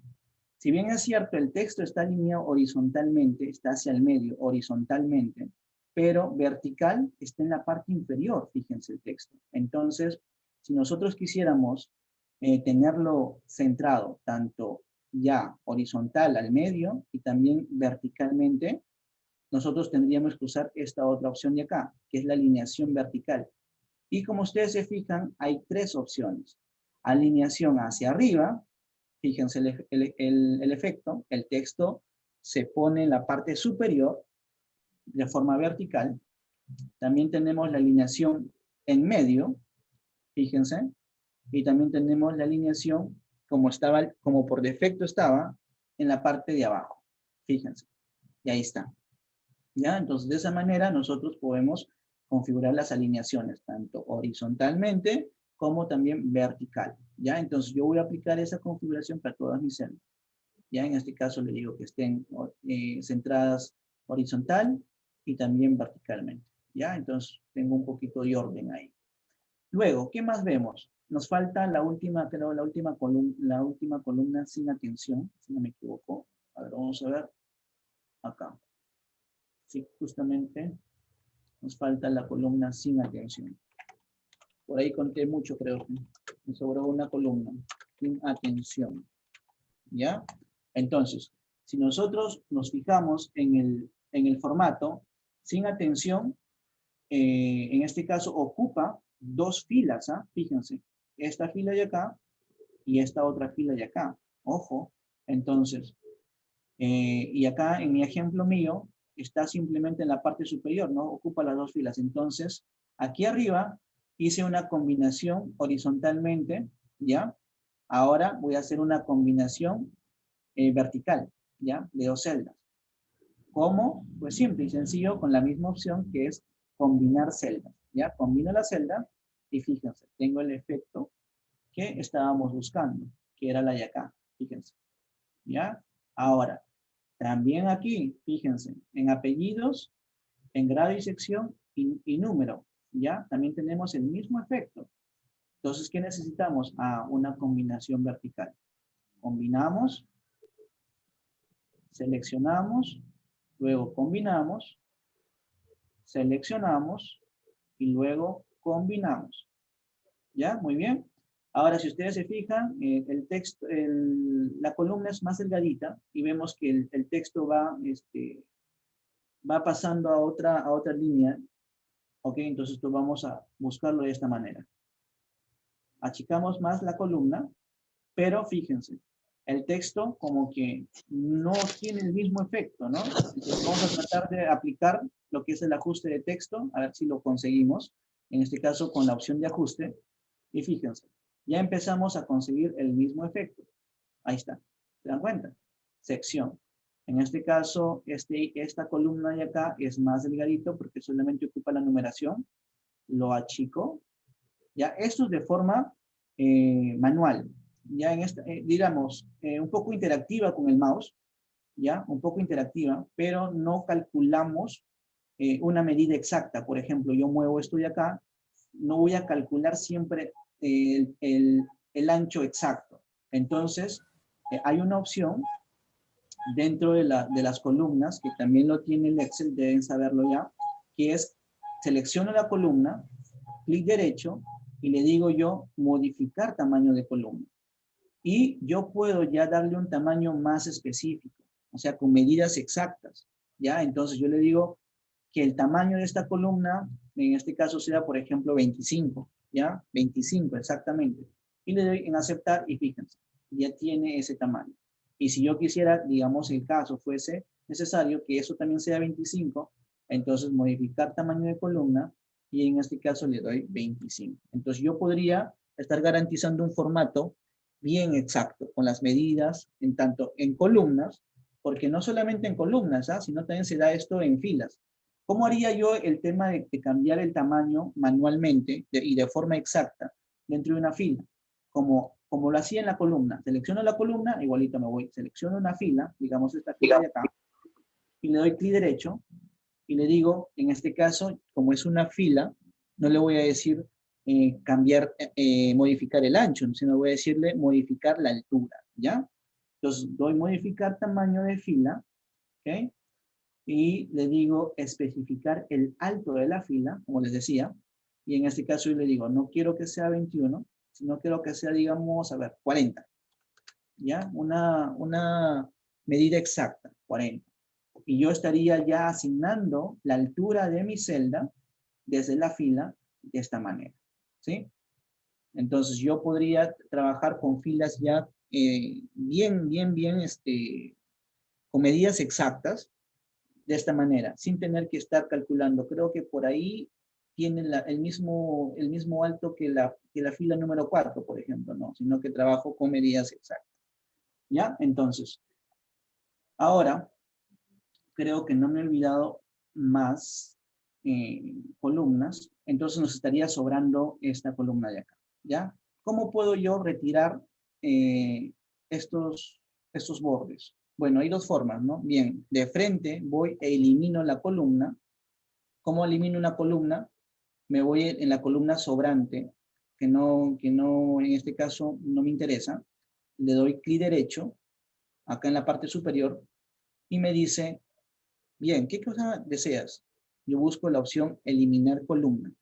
si bien es cierto, el texto está alineado horizontalmente, está hacia el medio, horizontalmente, pero vertical está en la parte inferior, fíjense el texto. Entonces, si nosotros quisiéramos tenerlo centrado tanto ya horizontal al medio y también verticalmente, nosotros tendríamos que usar esta otra opción de acá, que es la alineación vertical. Y como ustedes se fijan, hay 3 opciones. Alineación hacia arriba, fíjense el efecto, el texto se pone en la parte superior de forma vertical. También tenemos la alineación en medio, fíjense, y también tenemos la alineación como por defecto estaba en la parte de abajo. Fíjense. Y ahí está. ¿Ya? Entonces, de esa manera nosotros podemos configurar las alineaciones, tanto horizontalmente como también vertical. ¿Ya? Entonces, yo voy a aplicar esa configuración para todas mis celdas. ¿Ya? En este caso le digo que estén centradas horizontal y también verticalmente. ¿Ya? Entonces, tengo un poquito de orden ahí. Luego, ¿qué más vemos? Nos falta la última columna sin atención, si no me equivoco. A ver, vamos a ver. Acá. Sí, justamente nos falta la columna sin atención. Por ahí conté mucho, creo. Me sobró una columna sin atención. ¿Ya? Entonces, si nosotros nos fijamos en el formato, sin atención, en este caso ocupa 2 filas, ¿ah? Fíjense, esta fila de acá y esta otra fila de acá. Ojo, entonces, y acá en mi ejemplo mío, está simplemente en la parte superior, ¿no? Ocupa las 2 filas. Entonces, aquí arriba hice una combinación horizontalmente, ¿ya? Ahora voy a hacer una combinación vertical, ¿ya? De 2 celdas. ¿Cómo? Pues simple y sencillo con la misma opción que es combinar celdas, ¿ya? Combino la celda y fíjense, tengo el efecto que estábamos buscando, que era la de acá, fíjense, ¿ya? Ahora, también aquí, fíjense, en apellidos, en grado y sección y número, ¿ya? También tenemos el mismo efecto. Entonces, ¿qué necesitamos? Una combinación vertical. Combinamos, seleccionamos, luego combinamos, seleccionamos y luego combinamos. ¿Ya? Muy bien. Ahora, si ustedes se fijan, el texto, la columna es más delgadita y vemos que el texto va pasando a otra línea. ¿Ok? Entonces, esto vamos a buscarlo de esta manera. Achicamos más la columna, pero fíjense, el texto como que no tiene el mismo efecto, ¿no? Entonces, vamos a tratar de aplicar lo que es el ajuste de texto, a ver si lo conseguimos, en este caso con la opción de ajuste, y fíjense, ya empezamos a conseguir el mismo efecto. Ahí está, ¿se dan cuenta? Sección. En este caso, esta columna de acá es más delgadito porque solamente ocupa la numeración, lo achico, ya, esto es de forma manual, ya en esta, digamos, un poco interactiva con el mouse, ya, un poco interactiva, pero no calculamos una medida exacta. Por ejemplo, yo muevo esto de acá, no voy a calcular siempre el ancho exacto. Entonces, hay una opción dentro de las columnas, que también lo tiene el Excel, deben saberlo ya, que es, selecciono la columna, clic derecho, y le digo yo, modificar tamaño de columna. Y yo puedo ya darle un tamaño más específico, o sea, con medidas exactas, ¿ya? Entonces yo le digo que el tamaño de esta columna, en este caso sea, por ejemplo, 25, ¿ya? 25 exactamente. Y le doy en aceptar y fíjense, ya tiene ese tamaño. Y si yo quisiera, digamos, el caso fuese necesario que eso también sea 25, entonces modificar tamaño de columna y en este caso le doy 25. Entonces yo podría estar garantizando un formato bien exacto, con las medidas, en tanto en columnas, porque no solamente en columnas, sino también se da esto en filas. ¿Cómo haría yo el tema de cambiar el tamaño manualmente y de forma exacta dentro de una fila? Como lo hacía en la columna. Selecciono la columna, igualito me voy, selecciono una fila, digamos esta fila de acá, y le doy clic derecho, y le digo, en este caso, como es una fila, no le voy a decir modificar el ancho, sino voy a decirle modificar la altura, ¿ya? Entonces doy modificar tamaño de fila, ¿ok? Y le digo especificar el alto de la fila, como les decía, y en este caso yo le digo, no quiero que sea 21, sino quiero que sea, digamos, a ver, 40, ¿ya? Una medida exacta, 40. Y yo estaría ya asignando la altura de mi celda desde la fila de esta manera, ¿sí? Entonces yo podría trabajar con filas ya bien, con medidas exactas de esta manera, sin tener que estar calculando. Creo que por ahí tienen el mismo alto que la fila número 4, por ejemplo, no, sino que trabajo con medidas exactas. ¿Ya? Entonces, ahora creo que no me he olvidado más columnas, entonces nos estaría sobrando esta columna de acá, ¿ya? ¿Cómo puedo yo retirar estos bordes? Bueno, hay dos formas, ¿no? Bien, de frente voy e elimino la columna. ¿Cómo elimino una columna? Me voy en la columna sobrante, que no en este caso no me interesa. Le doy clic derecho, acá en la parte superior, y me dice, bien, ¿qué cosa deseas? Yo busco la opción eliminar columna.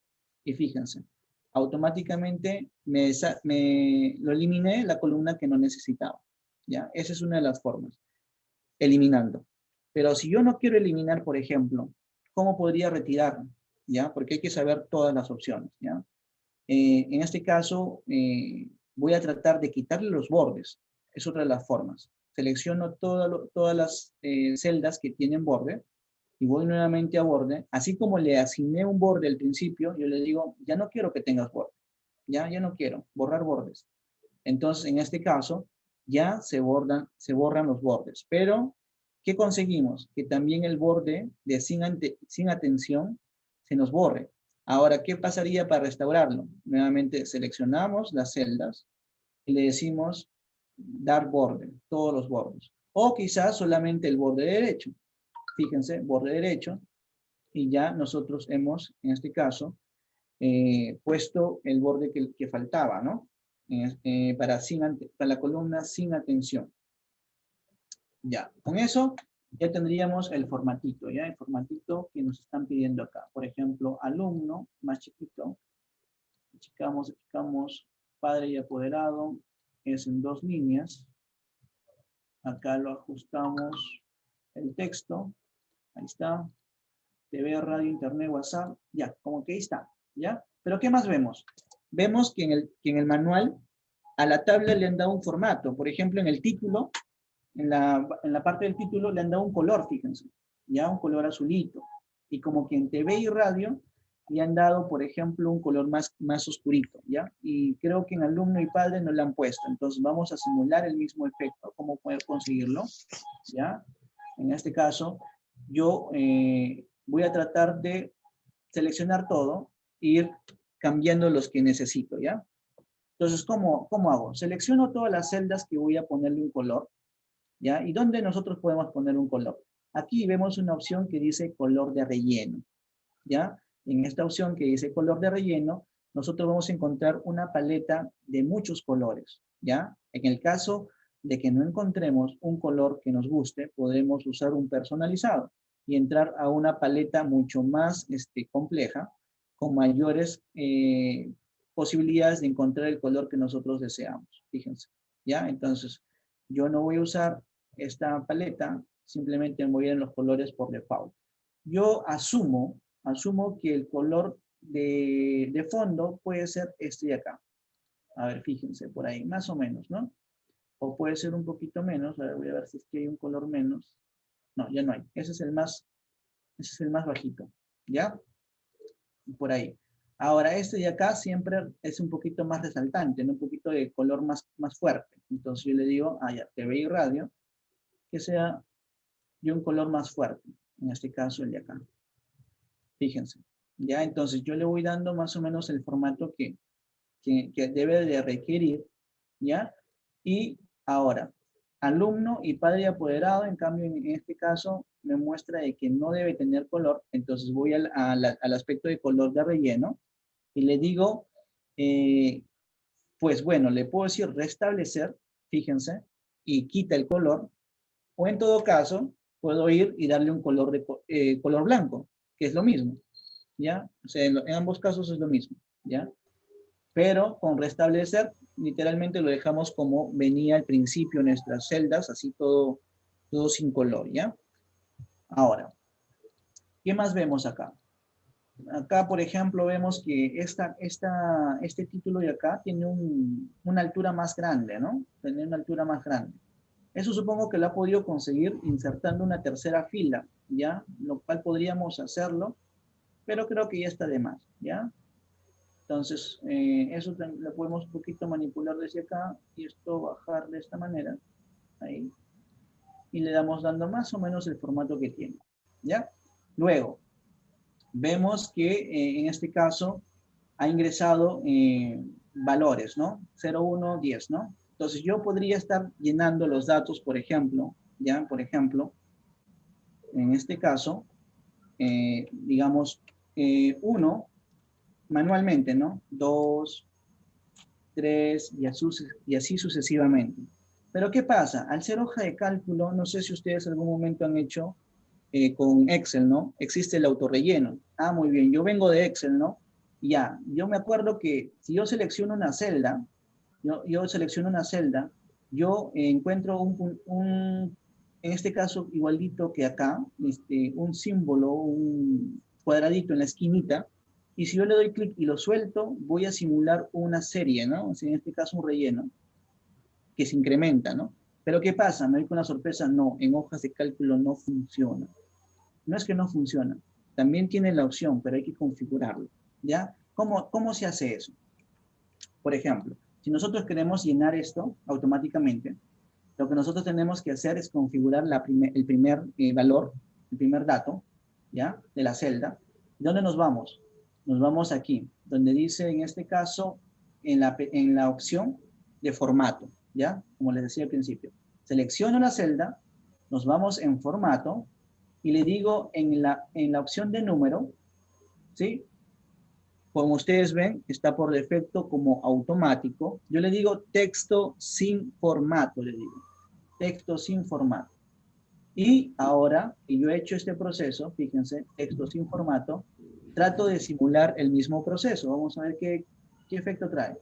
Y fíjense, automáticamente lo eliminé la columna que no necesitaba. ¿Ya? Esa es una de las formas, eliminando. Pero si yo no quiero eliminar, por ejemplo, ¿cómo podría retirar? ¿Ya? Porque hay que saber todas las opciones. ¿Ya? En este caso, voy a tratar de quitarle los bordes. Es otra de las formas. Selecciono todas las celdas que tienen borde y voy nuevamente a borde. Así como le asigné un borde al principio, yo le digo, ya no quiero que tengas borde. Ya no quiero, borrar bordes. Entonces, en este caso, ya se borran los bordes. Pero, ¿qué conseguimos? Que también el borde de sin atención se nos borre. Ahora, ¿qué pasaría para restaurarlo? Nuevamente seleccionamos las celdas y le decimos dar borde, todos los bordes. O quizás solamente el borde derecho. Fíjense, borde derecho. Y ya nosotros hemos, en este caso, puesto el borde que faltaba, ¿no? Para la columna sin atención. Ya, con eso ya tendríamos el formatito, ¿ya? El formatito que nos están pidiendo acá. Por ejemplo, alumno, más chiquito. Achicamos, padre y apoderado. Es en 2 líneas. Acá lo ajustamos el texto. Ahí está. TV, radio, internet, WhatsApp. Ya, como que ahí está. ¿Ya? Pero ¿qué más vemos? Vemos que en el manual a la tabla le han dado un formato. Por ejemplo, en el título, en la parte del título le han dado un color, fíjense. Ya, un color azulito. Y como que en TV y radio le han dado, por ejemplo, un color más oscurito, ¿ya? Y creo que en alumno y padre no le han puesto. Entonces vamos a simular el mismo efecto. ¿Cómo poder conseguirlo? ¿Ya? En este caso, yo voy a tratar de seleccionar todo e ir cambiando los que necesito, ¿ya? Entonces, ¿cómo hago? Selecciono todas las celdas que voy a ponerle un color, ¿ya? ¿Y dónde nosotros podemos poner un color? Aquí vemos una opción que dice color de relleno, ¿ya? En esta opción que dice color de relleno, nosotros vamos a encontrar una paleta de muchos colores, ¿ya? En el caso de que no encontremos un color que nos guste, podemos usar un personalizado y entrar a una paleta mucho más compleja, con mayores posibilidades de encontrar el color que nosotros deseamos. Fíjense, ¿ya? Entonces, yo no voy a usar esta paleta, simplemente me voy a ir en los colores por default. Yo asumo que el color de fondo puede ser este de acá. A ver, fíjense, por ahí, más o menos, ¿no? O puede ser un poquito menos. A ver, voy a ver si es que hay un color menos. No, ya no hay. Ese es el más bajito, ¿ya? Por ahí. Ahora, este de acá siempre es un poquito más resaltante, ¿no? Un poquito de color más fuerte. Entonces yo le digo, ya, TV y radio, que sea de un color más fuerte. En este caso, el de acá. Fíjense. Ya, entonces yo le voy dando más o menos el formato que debe de requerir, ¿ya? Y ahora, alumno y padre apoderado, en cambio, en este caso, me muestra de que no debe tener color, entonces voy al aspecto de color de relleno y le digo, pues bueno, le puedo decir restablecer, fíjense, y quita el color, o en todo caso, puedo ir y darle un color color blanco, que es lo mismo, ¿ya? O sea, en ambos casos es lo mismo, ¿ya? Pero con restablecer, literalmente lo dejamos como venía al principio en nuestras celdas, así todo sin color, ¿ya? Ahora, ¿qué más vemos acá? Acá, por ejemplo, vemos que este título de acá tiene una altura más grande, ¿no? Tiene una altura más grande. Eso supongo que lo ha podido conseguir insertando una tercera fila, ¿ya? Lo cual podríamos hacerlo, pero creo que ya está de más, ¿ya? Entonces, eso lo podemos un poquito manipular desde acá y esto bajar de esta manera, ahí, y le damos dando más o menos el formato que tiene, ¿ya? Luego, vemos que en este caso ha ingresado valores, ¿no? 0, 1, 10, ¿no? Entonces, yo podría estar llenando los datos, por ejemplo, ¿ya? Por ejemplo, en este caso, digamos, 1, manualmente, ¿no? 2, 3 y así sucesivamente. Pero ¿qué pasa? Al ser hoja de cálculo, no sé si ustedes en algún momento han hecho con Excel, ¿no? Existe el autorrelleno. Ah, muy bien, yo vengo de Excel, ¿no? Ya, yo me acuerdo que si yo selecciono una celda, yo selecciono una celda, yo encuentro en este caso igualito que acá, un símbolo, un cuadradito en la esquinita, y si yo le doy clic y lo suelto, voy a simular una serie, ¿no? O sea, en este caso un relleno, que se incrementa, ¿no? Pero ¿qué pasa? Me doy con una sorpresa, no, en hojas de cálculo no funciona. No es que no funciona, también tiene la opción, pero hay que configurarlo, ¿ya? ¿Cómo se hace eso? Por ejemplo, si nosotros queremos llenar esto automáticamente, lo que nosotros tenemos que hacer es configurar el primer valor, el primer dato, ¿ya? De la celda. ¿Dónde nos vamos? Nos vamos aquí, donde dice en este caso, en la opción de formato, ¿ya? Como les decía al principio. Selecciono la celda, nos vamos en formato y le digo en la opción de número, ¿sí? Como ustedes ven, está por defecto como automático. Yo le digo texto sin formato, le digo. Texto sin formato. Y ahora que yo he hecho este proceso, fíjense, texto sin formato, trato de simular el mismo proceso. Vamos a ver qué efecto trae.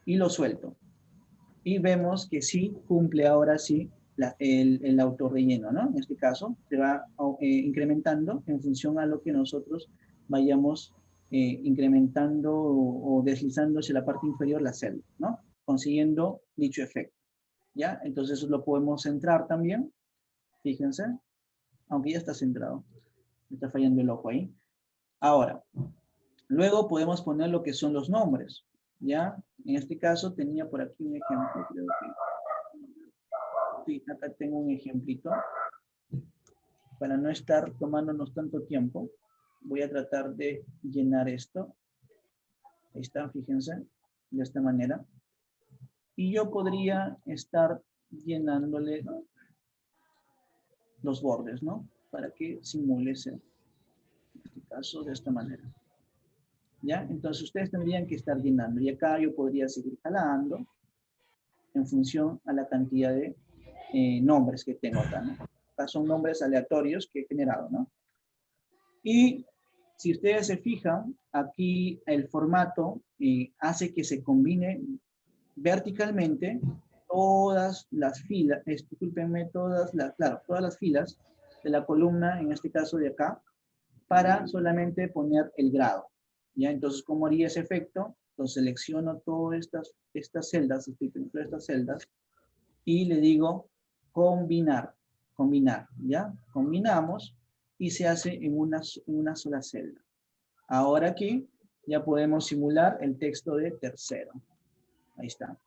Y lo suelto. Y vemos que sí cumple ahora sí el autorrelleno, ¿no? En este caso, se va incrementando en función a lo que nosotros vayamos incrementando o deslizando hacia la parte inferior la celda, ¿no? Consiguiendo dicho efecto, ¿ya? Entonces eso lo podemos centrar también, fíjense, aunque ya está centrado, me está fallando el ojo ahí. Ahora, luego podemos poner lo que son los nombres, ¿ya? En este caso tenía por aquí un ejemplo, creo que... Sí, acá tengo un ejemplito. Para no estar tomándonos tanto tiempo, voy a tratar de llenar esto. Ahí está, fíjense, de esta manera. Y yo podría estar llenándole los bordes, ¿no? Para que simule en este caso, de esta manera. ¿Ya? Entonces ustedes tendrían que estar llenando. Y acá yo podría seguir jalando. en función a la cantidad de nombres que tengo acá, ¿no? Acá son nombres aleatorios que he generado, ¿no? Y si ustedes se fijan, aquí el formato hace que se combine verticalmente todas las filas, discúlpenme, todas las filas de la columna, en este caso de acá, para solamente poner el grado. ¿Ya? Entonces, ¿cómo haría ese efecto? Entonces, selecciono todas estas celdas, y le digo combinar, ¿ya? Combinamos y se hace en una sola celda. Ahora aquí ya podemos simular el texto de tercero. Ahí está.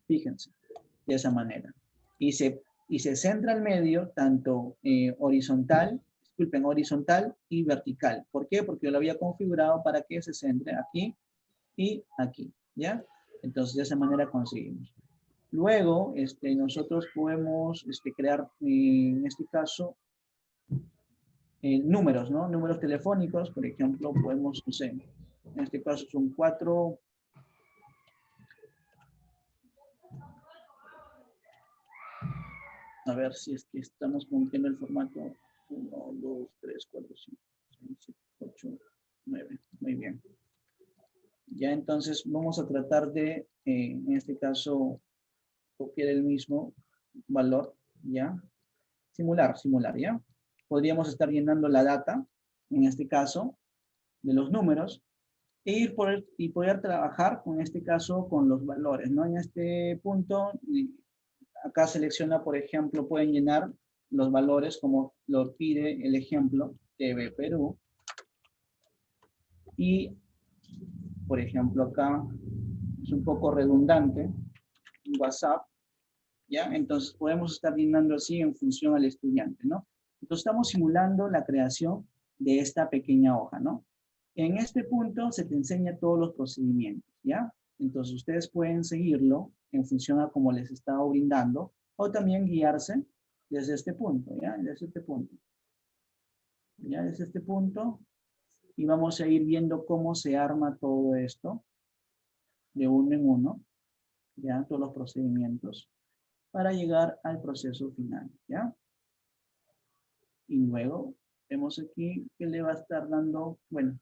Fíjense, de esa manera. Y se centra al medio, tanto horizontal y vertical. ¿Por qué? Porque yo lo había configurado para que se centre aquí y aquí, ¿ya? Entonces, de esa manera conseguimos. Luego, nosotros podemos crear, en este caso, números, ¿no? Números telefónicos, por ejemplo, podemos, no sé, en este caso son 4. A ver si es que estamos cumpliendo el formato 1, 2, 3, 4, 5, 6, 7, 8, 9. Muy bien. Ya entonces vamos a tratar de, en este caso, copiar el mismo valor, ¿ya? Simular, ¿ya? Podríamos estar llenando la data, en este caso, de los números, y poder trabajar, en este caso, con los valores, ¿no? En este punto, acá selecciona, por ejemplo, pueden llenar los valores como lo pide el ejemplo TV Perú. Y, por ejemplo, acá es un poco redundante, WhatsApp, ¿ya? Entonces podemos estar llenando así en función al estudiante, ¿no? Entonces estamos simulando la creación de esta pequeña hoja, ¿no? En este punto se te enseña todos los procedimientos, ¿ya? Entonces ustedes pueden seguirlo en función a cómo les estaba brindando, o también guiarse desde este punto, ¿ya? Desde este punto. ¿Ya? Desde este punto. Y vamos a ir viendo cómo se arma todo esto de uno en uno, ¿ya? Todos los procedimientos, para llegar al proceso final, ¿ya? Y luego vemos aquí que le va a estar dando, bueno,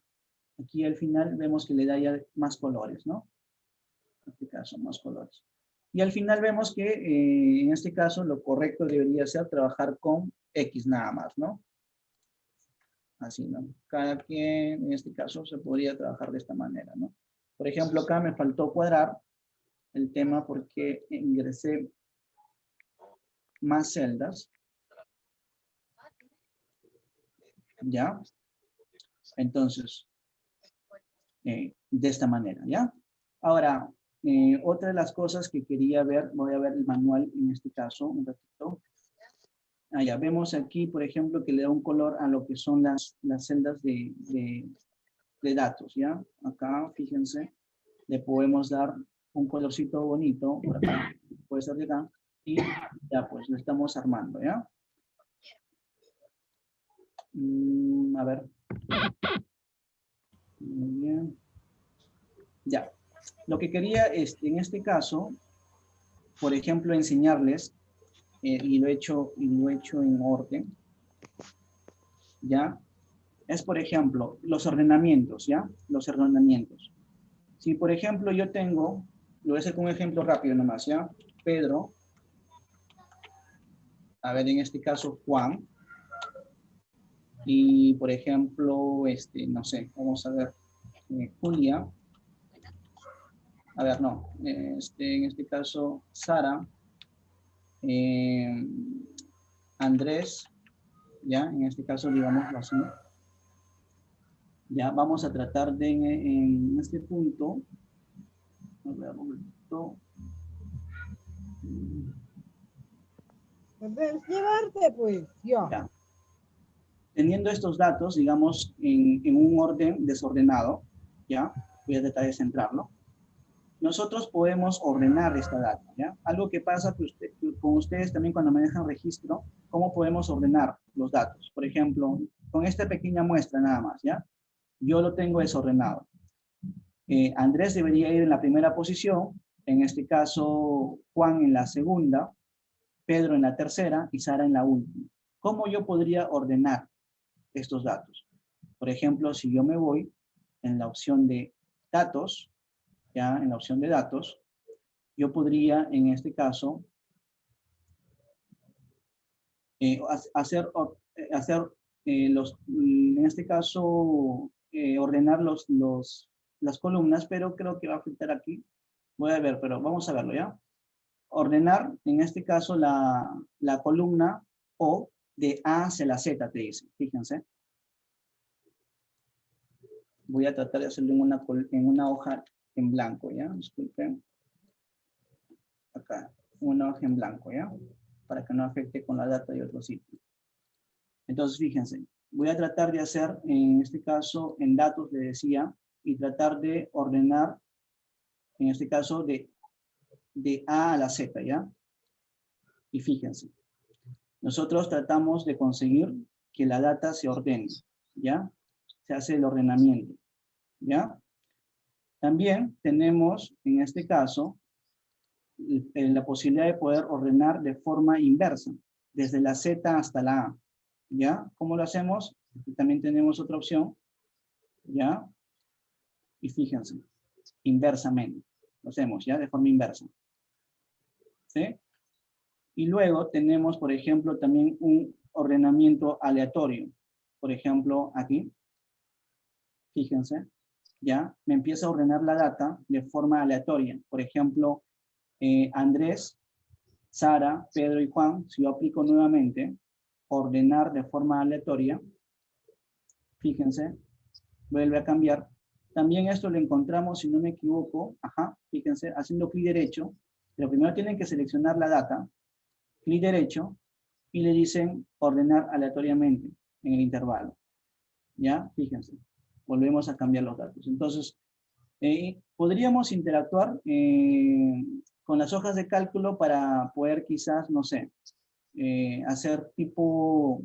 aquí al final vemos que le da ya más colores, ¿no? En este caso, más colores. Y al final vemos que en este caso lo correcto debería ser trabajar con X nada más, ¿no? Así, ¿no? Cada quien, en este caso, se podría trabajar de esta manera, ¿no? Por ejemplo, acá me faltó cuadrar el tema porque ingresé más celdas. ¿Ya? Entonces, de esta manera, ¿ya? Ahora, otra de las cosas que quería ver, voy a ver el manual en este caso, un ratito. Ya vemos aquí, por ejemplo, que le da un color a lo que son las celdas de datos, ¿ya? Acá, fíjense, le podemos dar un colorcito bonito, por acá, puede ser de acá, y ya pues lo estamos armando, ¿ya? A ver. Muy bien. Ya. Lo que quería en este caso, por ejemplo, enseñarles, y lo he hecho en orden, ¿ya? Es, por ejemplo, los ordenamientos, ¿ya? Los ordenamientos. Si, por ejemplo, yo tengo, lo voy a hacer con un ejemplo rápido nomás, ¿ya? Pedro, a ver, en este caso, Juan, y, por ejemplo, no sé, vamos a ver, Julia, a ver, no, en este caso, Sara, Andrés, ya, en este caso, digámoslo así. Ya, vamos a tratar de, en este punto, a ver, un momento. Debes llevarte, pues, yo. Ya. Teniendo estos datos, digamos, en un orden desordenado, ya, voy a tratar de centrarlo. Nosotros podemos ordenar esta data, ¿ya? Algo que pasa con ustedes también cuando manejan registro, ¿cómo podemos ordenar los datos? Por ejemplo, con esta pequeña muestra nada más, ¿ya? Yo lo tengo desordenado. Andrés debería ir en la primera posición En este caso, Juan en la segunda, Pedro en la tercera y Sara en la última. ¿Cómo yo podría ordenar estos datos? Por ejemplo, si yo me voy en la opción de datos, ya en la opción de datos, yo podría en este caso en este caso ordenar las columnas, pero creo que va a afectar aquí. Voy a ver, pero vamos a verlo, ¿ya? Ordenar, en este caso, la columna O de A hacia la Z, te dice. Fíjense. Voy a tratar de hacerlo en una hoja en blanco, ¿ya? Disculpen. Acá, una hoja en blanco, ¿ya? Para que no afecte con la data de otro sitio. Entonces, fíjense. Voy a tratar de hacer, en este caso, en datos, le decía, y tratar de ordenar, en este caso, de A a la Z, ¿ya? Y fíjense. Nosotros tratamos de conseguir que la data se ordene, ¿ya? Se hace el ordenamiento, ¿ya? También tenemos, en este caso, la posibilidad de poder ordenar de forma inversa, desde la Z hasta la A, ¿ya? ¿Cómo lo hacemos? Aquí también tenemos otra opción, ¿ya? Y fíjense, inversamente, lo hacemos, ¿ya? De forma inversa, ¿sí? Y luego tenemos, por ejemplo, también un ordenamiento aleatorio. Por ejemplo, aquí, fíjense, ya me empieza a ordenar la data de forma aleatoria. Por ejemplo, Andrés, Sara, Pedro y Juan, si yo aplico nuevamente, ordenar de forma aleatoria, fíjense, vuelve a cambiar. También esto lo encontramos, si no me equivoco, fíjense, haciendo clic derecho, pero primero tienen que seleccionar la data, clic derecho, y le dicen ordenar aleatoriamente en el intervalo. ¿Ya? Fíjense. Volvemos a cambiar los datos. Entonces, podríamos interactuar con las hojas de cálculo para poder quizás, no sé, hacer tipo,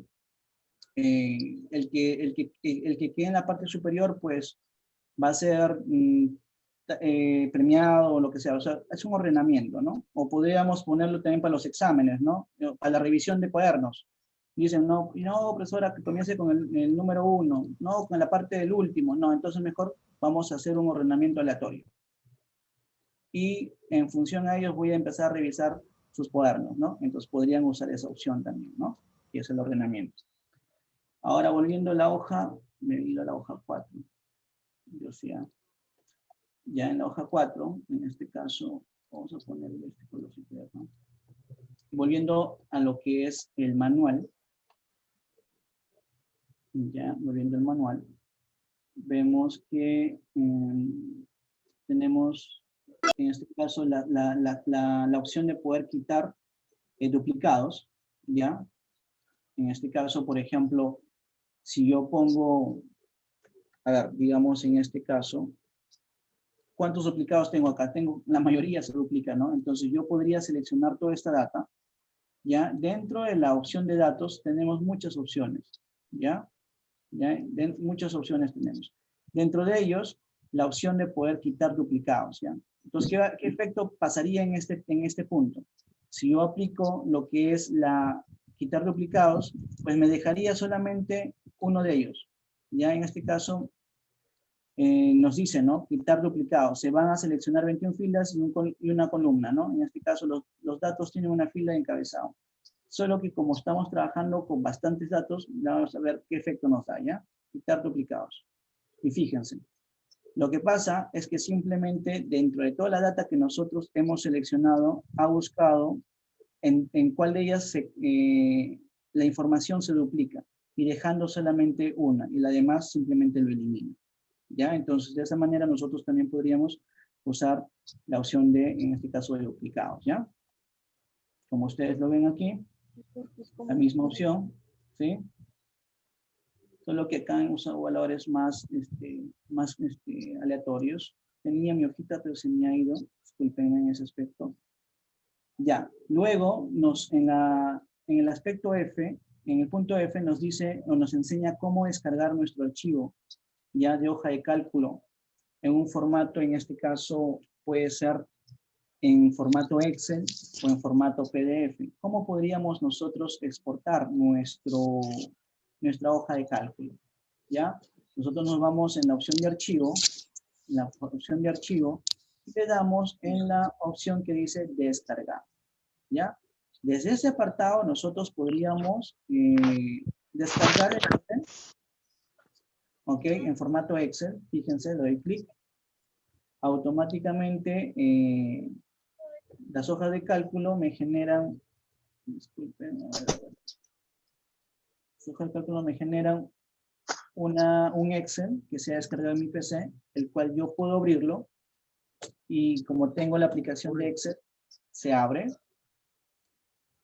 el que quede en la parte superior, pues, va a ser premiado o lo que sea es un ordenamiento, ¿no? O podríamos ponerlo también para los exámenes, ¿no? Para la revisión de cuadernos. Dicen, no, profesora, que comience con el número 1, no, con la parte del último, no, entonces mejor vamos a hacer un ordenamiento aleatorio. Y en función a ellos voy a empezar a revisar sus cuadernos, ¿no? Entonces podrían usar esa opción también, ¿no? Que es el ordenamiento. Ahora volviendo a la hoja, me he ido a la hoja 4. Yo sea, ya en la hoja 4, en este caso, vamos a ponerle este colorcito de acá. Volviendo a lo que es el manual, ya volviendo al manual, vemos que tenemos, en este caso, la opción de poder quitar duplicados, ¿ya? En este caso, por ejemplo, si yo pongo, a ver, digamos en este caso, ¿cuántos duplicados tengo acá? La mayoría se duplica, ¿no? Entonces yo podría seleccionar toda esta data, ¿ya? Dentro de la opción de datos tenemos muchas opciones, ¿ya? Muchas opciones tenemos. Dentro de ellos, la opción de poder quitar duplicados, ¿ya? Entonces, ¿qué efecto pasaría en este punto? Si yo aplico lo que es quitar duplicados, pues me dejaría solamente uno de ellos. Ya en este caso, nos dice, ¿no? Quitar duplicados. Se van a seleccionar 21 filas y una columna, ¿no? En este caso, los datos tienen una fila de encabezado. Solo que como estamos trabajando con bastantes datos, vamos a ver qué efecto nos da, ¿ya? Quitar duplicados. Y fíjense, lo que pasa es que simplemente dentro de toda la data que nosotros hemos seleccionado, ha buscado en cuál de ellas la información se duplica y dejando solamente una y la demás simplemente lo elimina. ¿Ya? Entonces, de esa manera nosotros también podríamos usar la opción de, en este caso, de duplicados, ¿ya? Como ustedes lo ven aquí, la misma opción, ¿sí? Solo que acá han usado valores más aleatorios. Tenía mi hojita, pero se me ha ido. Disculpen en ese aspecto. Ya, luego en el aspecto F, en el punto F nos dice o nos enseña cómo descargar nuestro archivo ya de hoja de cálculo en un formato, en este caso puede ser en formato Excel o en formato PDF. ¿Cómo podríamos nosotros exportar nuestra hoja de cálculo? ¿Ya? Nosotros nos vamos en la opción de archivo, y le damos en la opción que dice descargar. ¿Ya? Desde ese apartado nosotros podríamos descargar el Excel, ¿ok? En formato Excel, fíjense, le doy clic. Automáticamente las hojas de cálculo me generan, disculpen, las hojas de cálculo me generan un Excel que se ha descargado en mi PC, el cual yo puedo abrirlo, y como tengo la aplicación de Excel, se abre.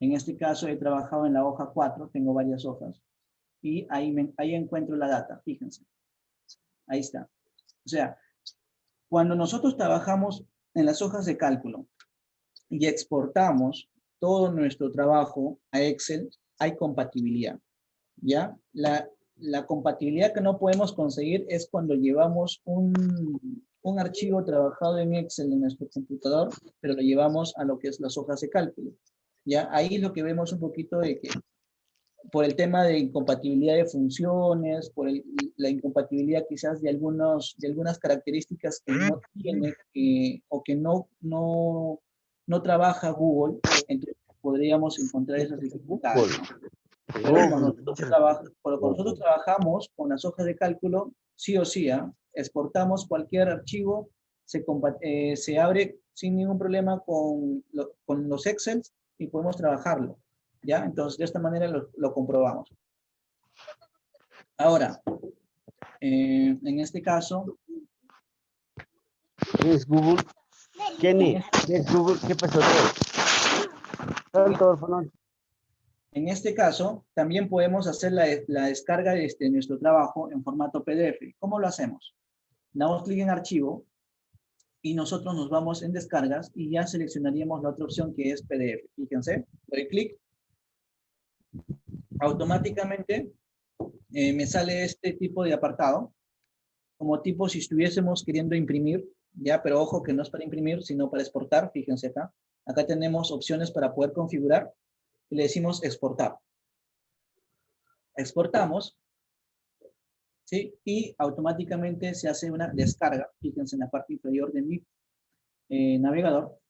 En este caso he trabajado en la hoja 4, tengo varias hojas, y ahí encuentro la data, fíjense. Ahí está. O sea, cuando nosotros trabajamos en las hojas de cálculo y exportamos todo nuestro trabajo a Excel, hay compatibilidad, ¿ya? La compatibilidad que no podemos conseguir es cuando llevamos un archivo trabajado en Excel en nuestro computador, pero lo llevamos a lo que es las hojas de cálculo, ¿ya? Ahí es lo que vemos un poquito de que por el tema de incompatibilidad de funciones, por la incompatibilidad quizás de algunas características que no tiene o que no trabaja Google, entonces podríamos encontrar esas dificultades, ¿no? Pero cuando nosotros trabajamos con las hojas de cálculo, sí o sí, exportamos cualquier archivo, se abre sin ningún problema con los Excel y podemos trabajarlo. ¿Ya? Entonces, de esta manera lo comprobamos. Ahora, en este caso... ¿Es Google? Kenny, ¿es Google? ¿Qué pasó? En este caso, también podemos hacer la descarga de nuestro trabajo en formato PDF. ¿Cómo lo hacemos? Damos clic en archivo y nosotros nos vamos en descargas y ya seleccionaríamos la otra opción que es PDF. Fíjense, doy clic. Automáticamente me sale este tipo de apartado, como tipo si estuviésemos queriendo imprimir, ya, pero ojo que no es para imprimir, sino para exportar. Fíjense acá. Acá tenemos opciones para poder configurar y le decimos exportar. Exportamos, ¿sí? Y automáticamente se hace una descarga, fíjense en la parte inferior de mi navegador,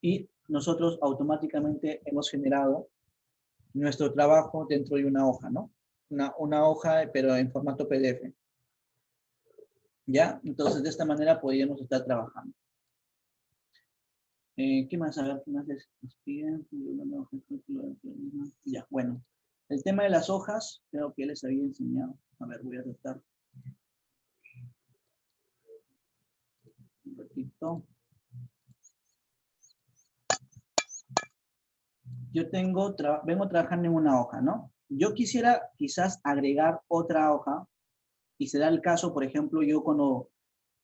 y nosotros automáticamente hemos generado nuestro trabajo dentro de una hoja, ¿no? Una hoja, pero en formato PDF. ¿Ya? Entonces, de esta manera podríamos estar trabajando. ¿Qué más? A ver, ¿qué más les piden? Ya, bueno. El tema de las hojas, creo que les había enseñado. A ver, voy a tratar. Un ratito. Yo vengo trabajando en una hoja, ¿no? Yo quisiera quizás agregar otra hoja, y será el caso, por ejemplo, yo cuando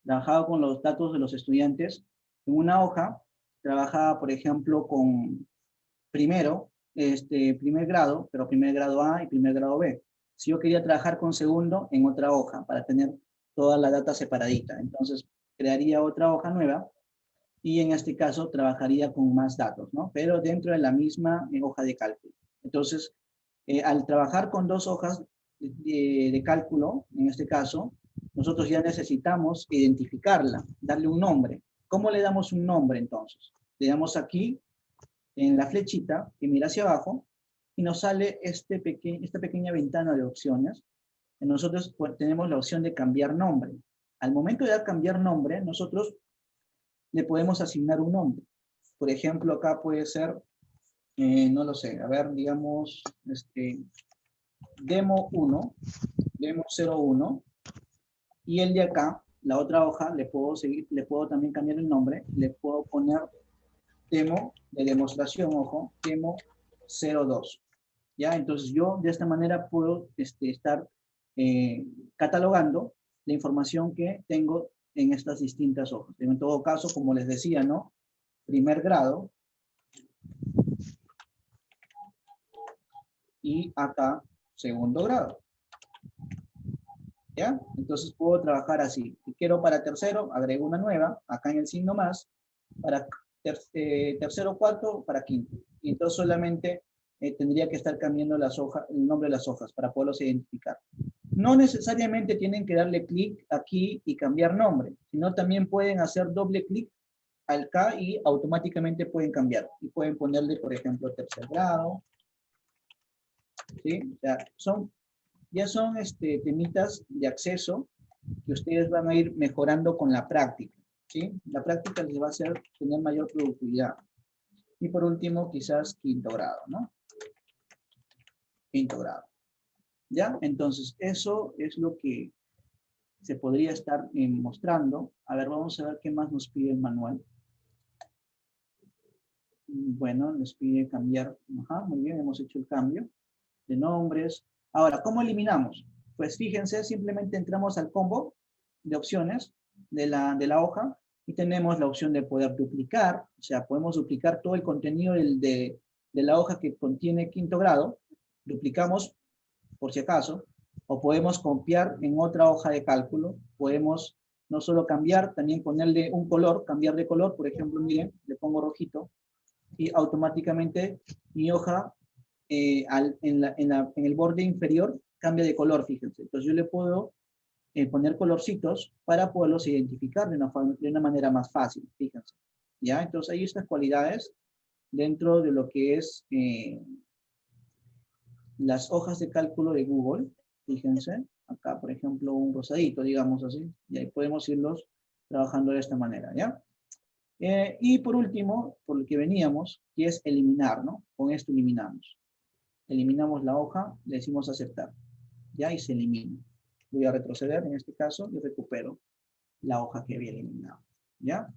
trabajaba con los datos de los estudiantes, en una hoja trabajaba, por ejemplo, con primer grado, pero primer grado A y primer grado B. Si yo quería trabajar con segundo, en otra hoja, para tener toda la data separadita. Entonces, crearía otra hoja nueva, y en este caso trabajaría con más datos, ¿no? Pero dentro de la misma hoja de cálculo. Entonces, al trabajar con dos hojas de cálculo, en este caso, nosotros ya necesitamos identificarla, darle un nombre. ¿Cómo le damos un nombre entonces? Le damos aquí, en la flechita, que mira hacia abajo, y nos sale esta pequeña ventana de opciones. Y nosotros pues, tenemos la opción de cambiar nombre. Al momento de dar cambiar nombre, nosotros le podemos asignar un nombre. Por ejemplo, acá puede ser, no lo sé, a ver, digamos, demo 1, demo 01, y el de acá, la otra hoja, le puedo también cambiar el nombre, le puedo poner demo de demostración, ojo, demo 02. ¿Ya? Entonces yo de esta manera puedo estar catalogando la información que tengo en estas distintas hojas. En todo caso, como les decía, ¿no? Primer grado. Y acá, segundo grado. ¿Ya? Entonces puedo trabajar así. Si quiero para tercero, agrego una nueva, acá en el signo más, para tercero, cuarto para quinto. Y entonces solamente tendría que estar cambiando las hojas, el nombre de las hojas para poderlos identificar. No necesariamente tienen que darle clic aquí y cambiar nombre, sino también pueden hacer doble clic al K y automáticamente pueden cambiar. Y pueden ponerle, por ejemplo, tercer grado. ¿Sí? O sea, ya son temitas de acceso que ustedes van a ir mejorando con la práctica. ¿Sí? La práctica les va a hacer tener mayor productividad. Y por último, quizás quinto grado, ¿no? Quinto grado. ¿Ya? Entonces, eso es lo que se podría estar mostrando. A ver, vamos a ver qué más nos pide el manual. Bueno, nos pide cambiar. Ajá, muy bien, hemos hecho el cambio de nombres. Ahora, ¿cómo eliminamos? Pues fíjense, simplemente entramos al combo de opciones de la hoja y tenemos la opción de poder duplicar, o sea, podemos duplicar todo el contenido de la hoja que contiene quinto grado, duplicamos por si acaso, o podemos copiar en otra hoja de cálculo, podemos no solo cambiar, también ponerle un color, cambiar de color, por ejemplo, miren, le pongo rojito, y automáticamente mi hoja en el borde inferior cambia de color, fíjense. Entonces yo le puedo poner colorcitos para poderlos identificar de una manera más fácil, fíjense. ¿Ya? Entonces hay estas cualidades dentro de lo que es las hojas de cálculo de Google, fíjense. Acá, por ejemplo, un rosadito, digamos así, y ahí podemos irlos trabajando de esta manera, ¿ya? Y por último, por lo que veníamos, que es eliminar, ¿no? Con esto eliminamos. Eliminamos la hoja, le decimos aceptar, ¿ya? Y se elimina. Voy a retroceder en este caso y recupero la hoja que había eliminado, ¿ya?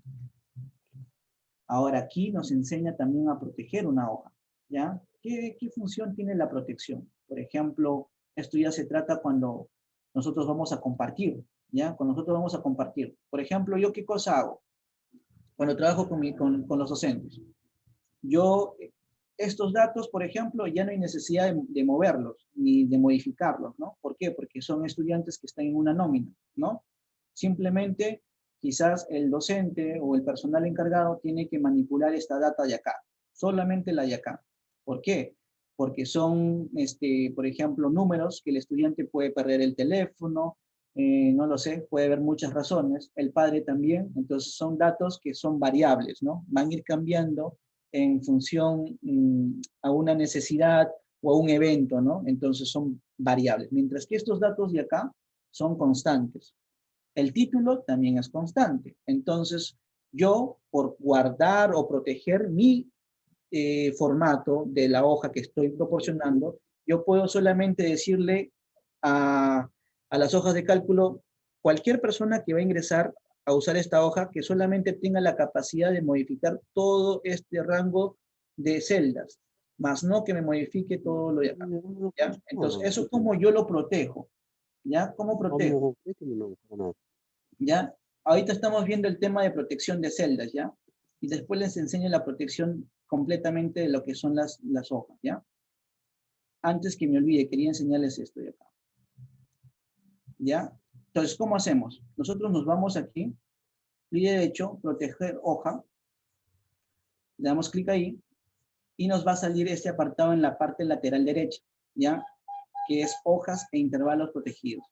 Ahora aquí nos enseña también a proteger una hoja, ¿ya? ¿Qué función tiene la protección? Por ejemplo, esto ya se trata cuando nosotros vamos a compartir, ¿ya? Cuando nosotros vamos a compartir. Por ejemplo, ¿yo qué cosa hago? Cuando trabajo con los docentes. Yo, estos datos, por ejemplo, ya no hay necesidad de moverlos ni de modificarlos, ¿no? ¿Por qué? Porque son estudiantes que están en una nómina, ¿no? Simplemente, quizás el docente o el personal encargado tiene que manipular esta data de acá, solamente la de acá. ¿Por qué? Porque son, por ejemplo, números que el estudiante puede perder el teléfono, no lo sé, puede haber muchas razones, el padre también, entonces son datos que son variables, ¿no? Van a ir cambiando en función a una necesidad o a un evento, ¿no? Entonces son variables, mientras que estos datos de acá son constantes. El título también es constante, entonces yo, por guardar o proteger mi formato de la hoja que estoy proporcionando, yo puedo solamente decirle a las hojas de cálculo, cualquier persona que va a ingresar a usar esta hoja, que solamente tenga la capacidad de modificar todo este rango de celdas, más no que me modifique todo lo de acá, ¿ya? Entonces, eso es como yo lo protejo, ¿ya? ¿Cómo protejo? ¿Ya? Ahorita estamos viendo el tema de protección de celdas, ¿ya? Y después les enseño la protección completamente de lo que son las hojas, ¿ya? Antes que me olvide, quería enseñarles esto de acá. ¿Ya? Entonces, ¿cómo hacemos? Nosotros nos vamos aquí, clic derecho, proteger hoja, le damos clic ahí, y nos va a salir este apartado en la parte lateral derecha, ¿ya? Que es hojas e intervalos protegidos,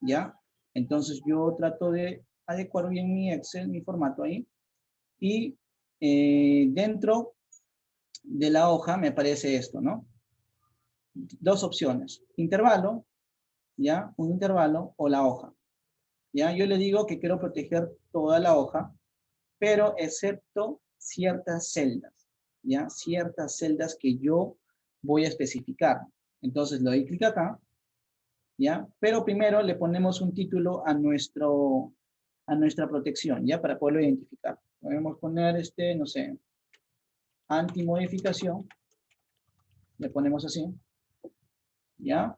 ¿ya? Entonces yo trato de adecuar bien mi Excel, mi formato ahí, y dentro de la hoja me aparece esto, ¿no? Dos opciones, intervalo, ¿ya? Un intervalo o la hoja, ¿ya? Yo le digo que quiero proteger toda la hoja, pero excepto ciertas celdas, ¿ya? Ciertas celdas que yo voy a especificar. Entonces le doy clic acá, ¿ya? Pero primero le ponemos un título a nuestra protección, ¿ya? Para poderlo identificar. Podemos poner no sé, anti-modificación, le ponemos así, ¿ya?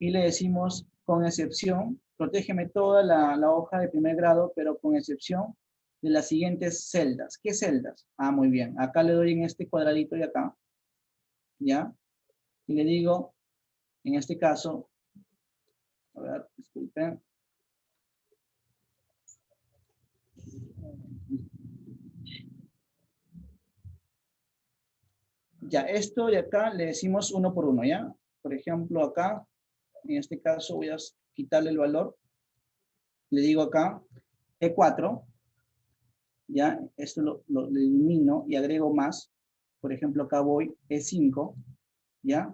Y le decimos, con excepción, protégeme toda la hoja de primer grado, pero con excepción de las siguientes celdas. ¿Qué celdas? Ah, muy bien. Acá le doy en este cuadradito de acá, ¿ya? Y le digo, en este caso, a ver, disculpen. Ya, esto de acá le decimos uno por uno, ¿ya? Por ejemplo, acá, en este caso voy a quitarle el valor. Le digo acá, E4, ¿ya? Esto lo elimino y agrego más. Por ejemplo, acá voy E5, ¿ya?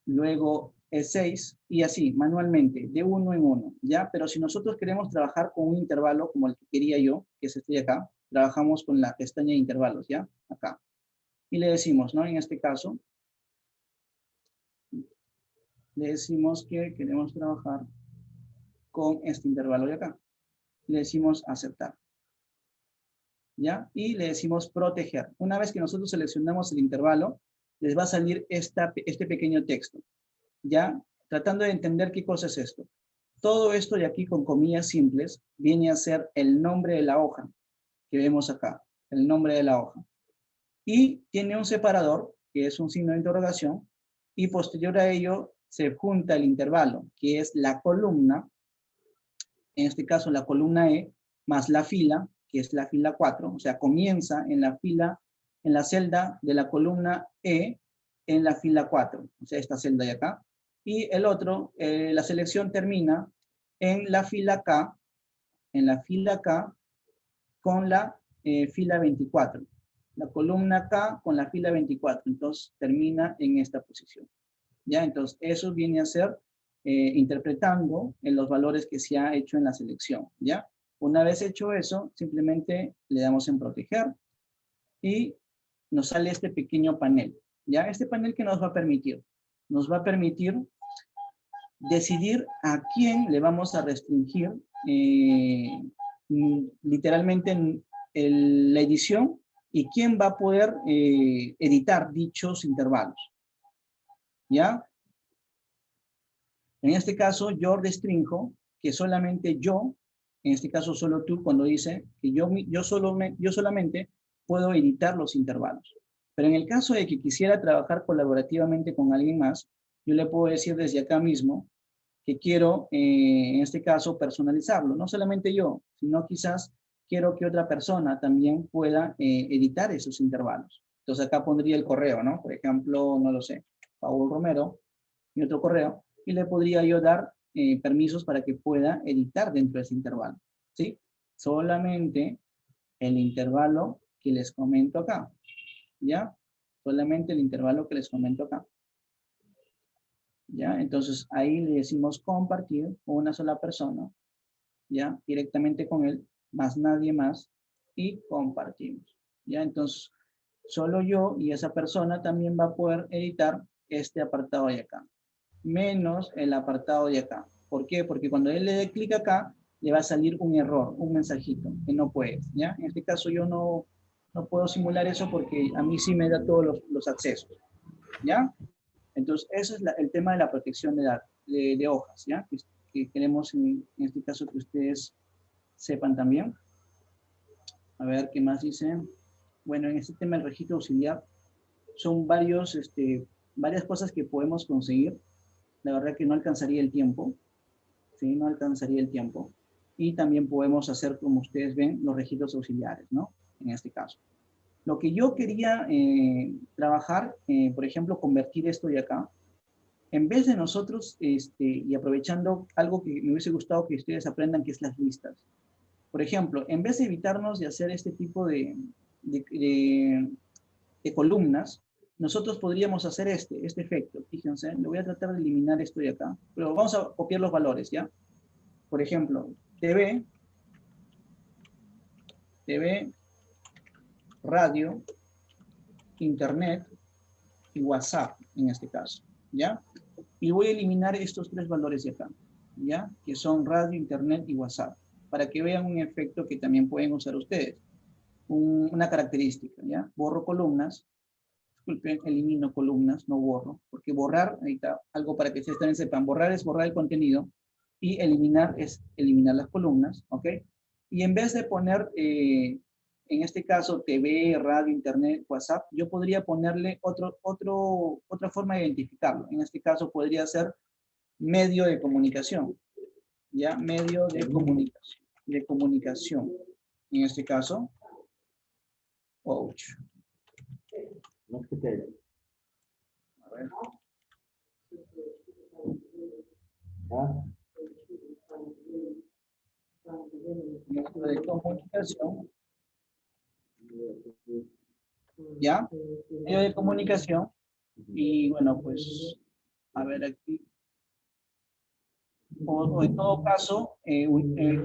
Luego E6 y así, manualmente, de uno en uno, ¿ya? Pero si nosotros queremos trabajar con un intervalo como el que quería yo, que es este de acá, trabajamos con la pestaña de intervalos, ¿ya? Acá. Y le decimos, ¿no? En este caso, le decimos que queremos trabajar con este intervalo de acá. Le decimos aceptar, ¿ya? Y le decimos proteger. Una vez que nosotros seleccionamos el intervalo, les va a salir este pequeño texto, ¿ya? Tratando de entender qué cosa es esto. Todo esto de aquí con comillas simples viene a ser el nombre de la hoja que vemos acá, el nombre de la hoja. Y tiene un separador, que es un signo de interrogación, y posterior a ello se junta el intervalo, que es la columna, en este caso la columna E, más la fila, que es la fila 4, o sea, comienza en la fila, en la celda de la columna E, en la fila 4, o sea, esta celda de acá, y el otro, la selección termina en la fila K, con la fila 24. La columna K con la fila 24, entonces termina en esta posición. ¿Ya? Entonces eso viene a ser interpretando en los valores que se ha hecho en la selección. ¿Ya? Una vez hecho eso, simplemente le damos en proteger y nos sale este pequeño panel. ¿Ya? Este panel que nos va a permitir decidir a quién le vamos a restringir literalmente en la edición y quién va a poder editar dichos intervalos. ¿Ya? En este caso yo restringo que solamente yo, en este caso solo tú, cuando dice que yo solamente puedo editar los intervalos. Pero en el caso de que quisiera trabajar colaborativamente con alguien más, yo le puedo decir desde acá mismo que quiero, en este caso, personalizarlo. No solamente yo, sino quizás quiero que otra persona también pueda editar esos intervalos. Entonces acá pondría el correo, ¿no? Por ejemplo, no lo sé, Paul Romero, mi otro correo, y le podría yo dar permisos para que pueda editar dentro de ese intervalo, ¿sí? Solamente el intervalo que les comento acá, ¿ya? Solamente el intervalo que les comento acá. ¿Ya? Entonces ahí le decimos compartir con una sola persona, ¿ya? Directamente con él, más nadie más, y compartimos, ¿ya? Entonces solo yo y esa persona también va a poder editar este apartado de acá, menos el apartado de acá. ¿Por qué? Porque cuando él le dé clic acá, le va a salir un error, un mensajito, que no puede, ¿ya? En este caso yo no puedo simular eso porque a mí sí me da todos los accesos, ¿ya? Entonces, eso es el tema de la protección de hojas, ¿ya? Que queremos en este caso que ustedes sepan también. A ver, ¿qué más dice? Bueno, en este tema del registro auxiliar, son varias cosas que podemos conseguir. La verdad que no alcanzaría el tiempo, ¿sí? No alcanzaría el tiempo. Y también podemos hacer, como ustedes ven, los registros auxiliares, ¿no? En este caso. Lo que yo quería trabajar, por ejemplo, convertir esto de acá, en vez de nosotros, y aprovechando algo que me hubiese gustado que ustedes aprendan, que es las listas. Por ejemplo, en vez de evitarnos de hacer este tipo de columnas, nosotros podríamos hacer este efecto. Fíjense, le voy a tratar de eliminar esto de acá, pero vamos a copiar los valores, ¿ya? Por ejemplo, TV, radio, internet y WhatsApp, en este caso, ¿ya? Y voy a eliminar estos tres valores de acá, ¿ya? Que son radio, internet y WhatsApp, para que vean un efecto que también pueden usar ustedes. Una característica, ¿ya? Borro columnas, disculpen, elimino columnas, no borro, porque borrar, ahí está, algo para que ustedes también sepan, borrar es borrar el contenido, y eliminar es eliminar las columnas, ¿ok? Y en vez de poner, en este caso, TV, radio, internet, WhatsApp, yo podría ponerle otra forma de identificarlo. En este caso podría ser medio de comunicación, ¿ya? Medio de comunicación. En este caso, ouch. No escuché. A ver. ¿Ah? Esto de comunicación. ¿Ya? Medio de comunicación. Y bueno, pues, a ver aquí. O en todo caso,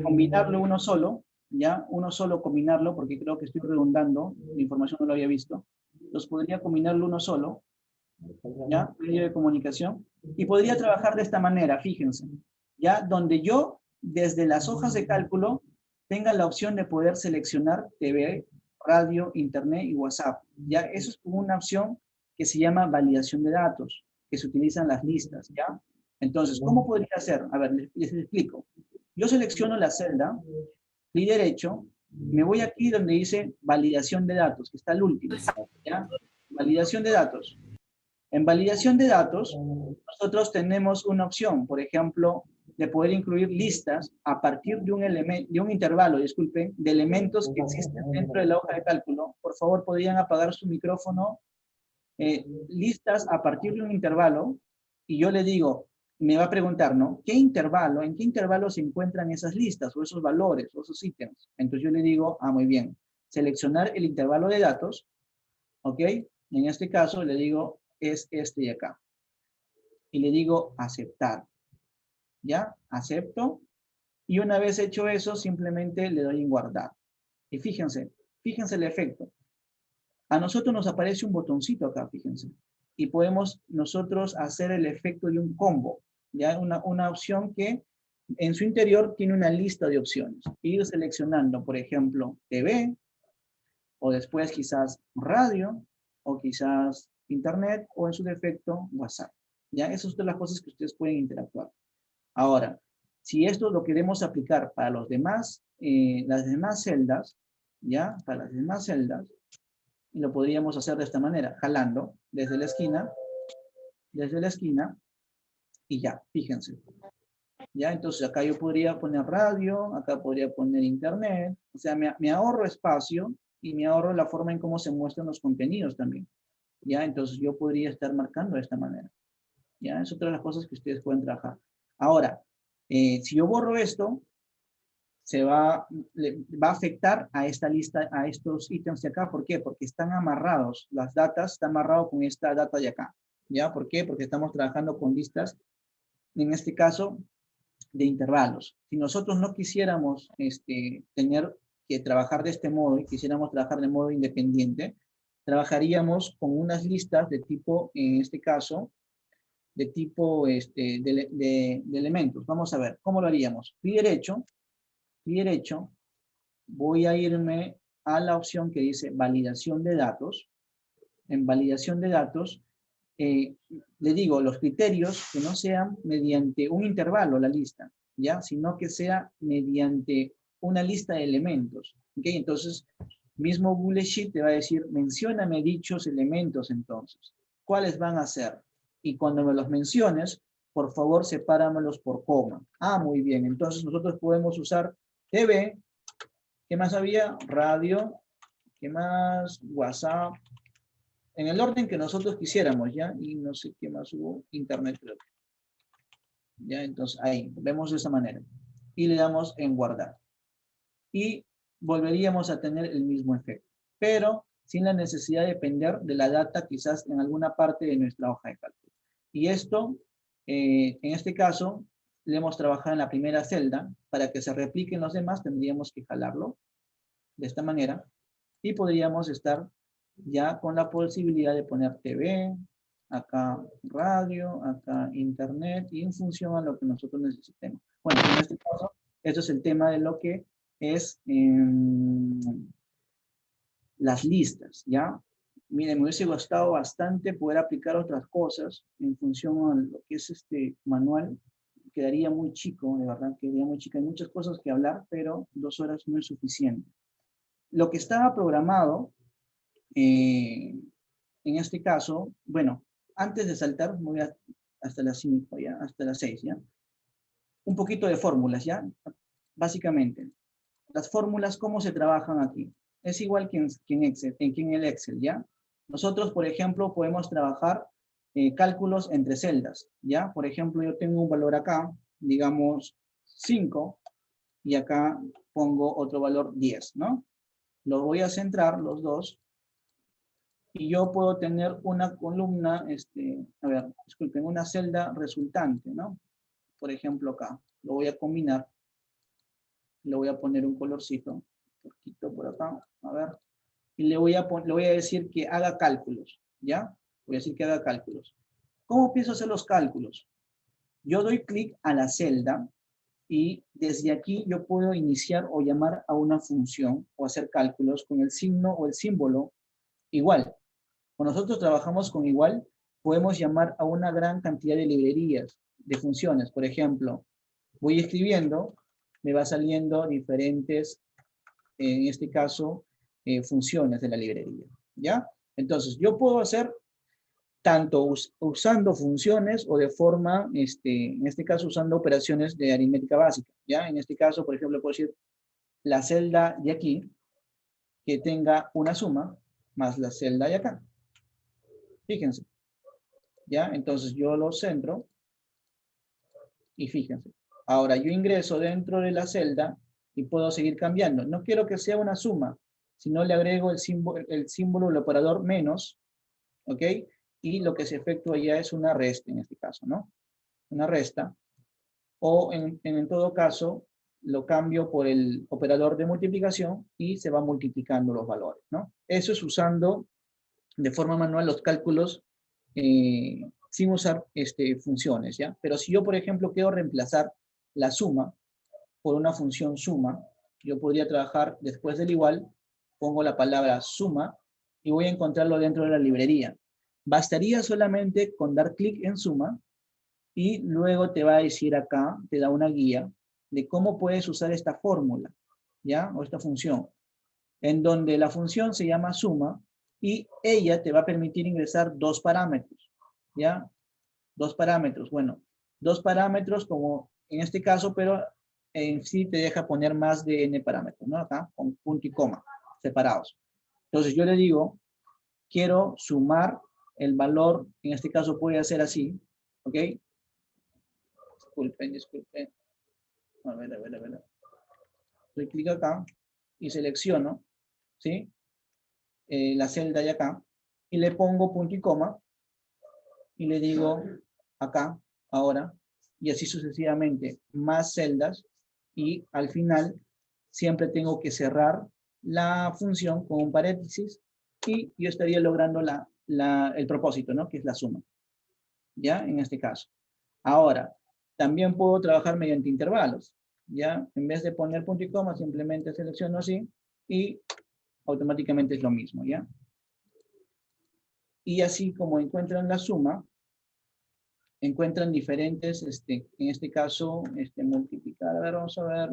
combinarlo uno solo, ¿ya? Uno solo combinarlo, porque creo que estoy redundando, la información no lo había visto. Entonces podría combinarlo uno solo, ¿ya? Medio de comunicación. Y podría trabajar de esta manera, fíjense, ¿ya? Donde yo, desde las hojas de cálculo, tenga la opción de poder seleccionar TV, radio, internet y WhatsApp, ¿ya? Eso es como una opción que se llama validación de datos, que se utilizan las listas, ¿ya? Entonces, ¿cómo podría hacer? A ver, les explico. Yo selecciono la celda, clic derecho, me voy aquí donde dice validación de datos, que está el último, ¿ya? Validación de datos. En validación de datos, nosotros tenemos una opción, por ejemplo, de poder incluir listas a partir de un intervalo, disculpen, de elementos que existen dentro de la hoja de cálculo. Por favor, podrían apagar su micrófono. Listas a partir de un intervalo, y yo le digo, me va a preguntar, ¿no? ¿Qué intervalo? ¿En qué intervalo se encuentran esas listas o esos valores o esos ítems? Entonces yo le digo, muy bien, seleccionar el intervalo de datos, ¿ok? En este caso le digo, es este de acá. Y le digo, aceptar. ¿Ya? Acepto. Y una vez hecho eso, simplemente le doy en guardar. Y fíjense el efecto. A nosotros nos aparece un botoncito acá, fíjense. Y podemos nosotros hacer el efecto de un combo. ¿Ya? Una opción que en su interior tiene una lista de opciones. Ir seleccionando, por ejemplo, TV, o después quizás radio, o quizás internet, o en su defecto WhatsApp. ¿Ya? Esas son las cosas que ustedes pueden interactuar. Ahora, si esto lo queremos aplicar para los demás, las demás celdas, ¿ya? Para las demás celdas, lo podríamos hacer de esta manera, jalando desde la esquina, y ya, fíjense. ¿Ya? Entonces acá yo podría poner radio, acá podría poner internet, o sea, me ahorro espacio y me ahorro la forma en cómo se muestran los contenidos también. ¿Ya? Entonces yo podría estar marcando de esta manera. ¿Ya? Es otra de las cosas que ustedes pueden trabajar. Ahora, si yo borro esto, va a afectar a esta lista, a estos ítems de acá. ¿Por qué? Porque están amarrados. Las datas están amarradas con esta data de acá. ¿Ya? ¿Por qué? Porque estamos trabajando con listas, en este caso, de intervalos. Si nosotros no quisiéramos tener que trabajar de este modo y quisiéramos trabajar de modo independiente, trabajaríamos con unas listas de tipo, en este caso, de tipo de elementos. Vamos a ver, ¿cómo lo haríamos? Clic derecho, voy a irme a la opción que dice validación de datos. En validación de datos, le digo los criterios que no sean mediante un intervalo la lista, ¿ya? Sino que sea mediante una lista de elementos. ¿Ok? Entonces, mismo Google Sheet te va a decir, mencióname dichos elementos entonces. ¿Cuáles van a ser? Y cuando me los menciones, por favor, sepáramelos por coma. Muy bien. Entonces nosotros podemos usar TV, ¿qué más había? Radio, ¿qué más? WhatsApp, en el orden que nosotros quisiéramos, ¿ya? Y no sé qué más hubo, internet creo. ¿Ya? Entonces ahí, vemos de esa manera. Y le damos en guardar. Y volveríamos a tener el mismo efecto, pero sin la necesidad de depender de la data quizás en alguna parte de nuestra hoja de cálculo. Y esto, en este caso, le hemos trabajado en la primera celda. Para que se repliquen los demás, tendríamos que jalarlo de esta manera y podríamos estar ya con la posibilidad de poner TV, acá radio, acá internet, y en función a lo que nosotros necesitemos. Bueno, en este caso, esto es el tema de lo que es las listas, ¿ya? Miren, me hubiese gustado bastante poder aplicar otras cosas en función a lo que es este manual. Quedaría muy chico, de verdad, quedaría muy chico. Hay muchas cosas que hablar, pero 2 horas no es suficiente. Lo que estaba programado, en este caso, bueno, antes de saltar, voy hasta las 5, ¿ya? Hasta las 6, ¿ya? Un poquito de fórmulas, ¿ya? Básicamente, las fórmulas, ¿cómo se trabajan aquí? Es igual que en Excel, en el Excel, ¿ya? Nosotros, por ejemplo, podemos trabajar cálculos entre celdas, ¿ya? Por ejemplo, yo tengo un valor acá, digamos 5, y acá pongo otro valor 10, ¿no? Los voy a centrar, los dos, y yo puedo tener una columna, disculpen, una celda resultante, ¿no? Por ejemplo, acá, lo voy a combinar, le voy a poner un colorcito, un poquito por acá, a ver, y le voy a decir que haga cálculos, ¿ya? Voy a decir que haga cálculos. ¿Cómo empiezo a hacer los cálculos? Yo doy clic a la celda y desde aquí yo puedo iniciar o llamar a una función o hacer cálculos con el signo o el símbolo igual. Cuando nosotros trabajamos con igual, podemos llamar a una gran cantidad de librerías, de funciones. Por ejemplo, voy escribiendo, me va saliendo diferentes, en este caso, funciones de la librería, ¿ya? Entonces, yo puedo hacer tanto usando funciones o de forma, en este caso, usando operaciones de aritmética básica, ¿ya? En este caso, por ejemplo, puedo decir la celda de aquí que tenga una suma más la celda de acá. Fíjense, ¿ya? Entonces yo lo centro y fíjense. Ahora yo ingreso dentro de la celda y puedo seguir cambiando. No quiero que sea una suma, sino le agrego el símbolo, el operador menos, ¿ok? Y lo que se efectúa ya es una resta en este caso, ¿no? Una resta. O en todo caso, lo cambio por el operador de multiplicación y se va multiplicando los valores, ¿no? Eso es usando de forma manual los cálculos sin usar funciones, ¿ya? Pero si yo, por ejemplo, quiero reemplazar la suma por una función suma, yo podría trabajar después del igual, pongo la palabra suma y voy a encontrarlo dentro de la librería. Bastaría solamente con dar clic en suma y luego te va a decir acá, te da una guía de cómo puedes usar esta fórmula, ¿ya? O esta función, en donde la función se llama suma y ella te va a permitir ingresar dos parámetros, ¿ya? Dos parámetros, bueno, dos parámetros como en este caso, pero en sí te deja poner más de n parámetros, ¿no? Acá, con punto y coma, separados. Entonces yo le digo, quiero sumar el valor, en este caso puede ser así, ¿ok? Disculpen. A ver. Doy clic acá y selecciono, ¿sí? La celda de acá y le pongo punto y coma y le digo acá, ahora, y así sucesivamente, más celdas y al final siempre tengo que cerrar la función con un paréntesis y yo estaría logrando el propósito, ¿no? Que es la suma, ¿ya? En este caso. Ahora, también puedo trabajar mediante intervalos, ¿ya? En vez de poner punto y coma, simplemente selecciono así y automáticamente es lo mismo, ¿ya? Y así como encuentran la suma, encuentran diferentes, en este caso, multiplicar, a ver, vamos a ver,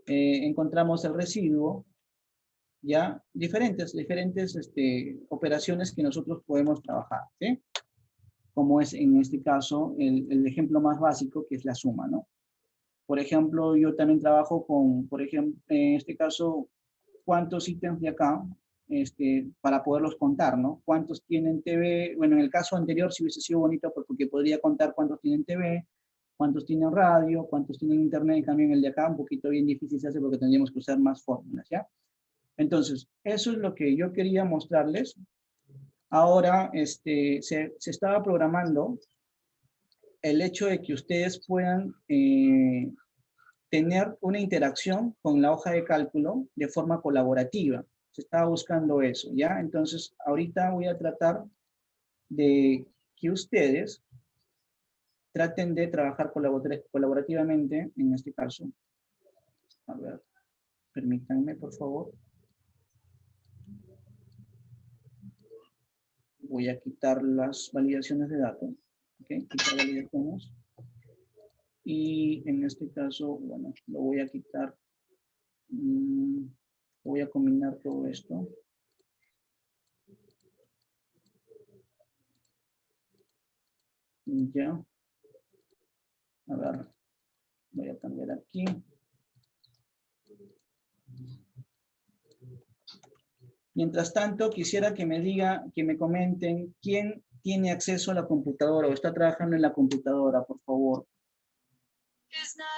encontramos el residuo, ¿ya? Diferentes operaciones que nosotros podemos trabajar, ¿sí? Como es en este caso el ejemplo más básico, que es la suma, ¿no? Por ejemplo, yo también trabajo con, por ejemplo, en este caso, cuántos ítems de acá, para poderlos contar, ¿no? ¿Cuántos tienen TV? Bueno, en el caso anterior sí hubiese sido bonito porque podría contar cuántos tienen TV, cuántos tienen radio, cuántos tienen internet, y también el de acá un poquito bien difícil se hace porque tendríamos que usar más fórmulas, ¿ya? Entonces, eso es lo que yo quería mostrarles. Ahora, se estaba programando el hecho de que ustedes puedan tener una interacción con la hoja de cálculo de forma colaborativa. Se estaba buscando eso, ¿ya? Entonces, ahorita voy a tratar de que ustedes traten de trabajar colaborativamente en este caso. A ver, permítanme, por favor. Voy a quitar las validaciones de datos. ¿Ok? Quitar validaciones. Y en este caso, bueno, lo voy a quitar. Voy a combinar todo esto. Ya. A ver, voy a cambiar aquí. Mientras tanto, quisiera que me comenten quién tiene acceso a la computadora o está trabajando en la computadora, por favor.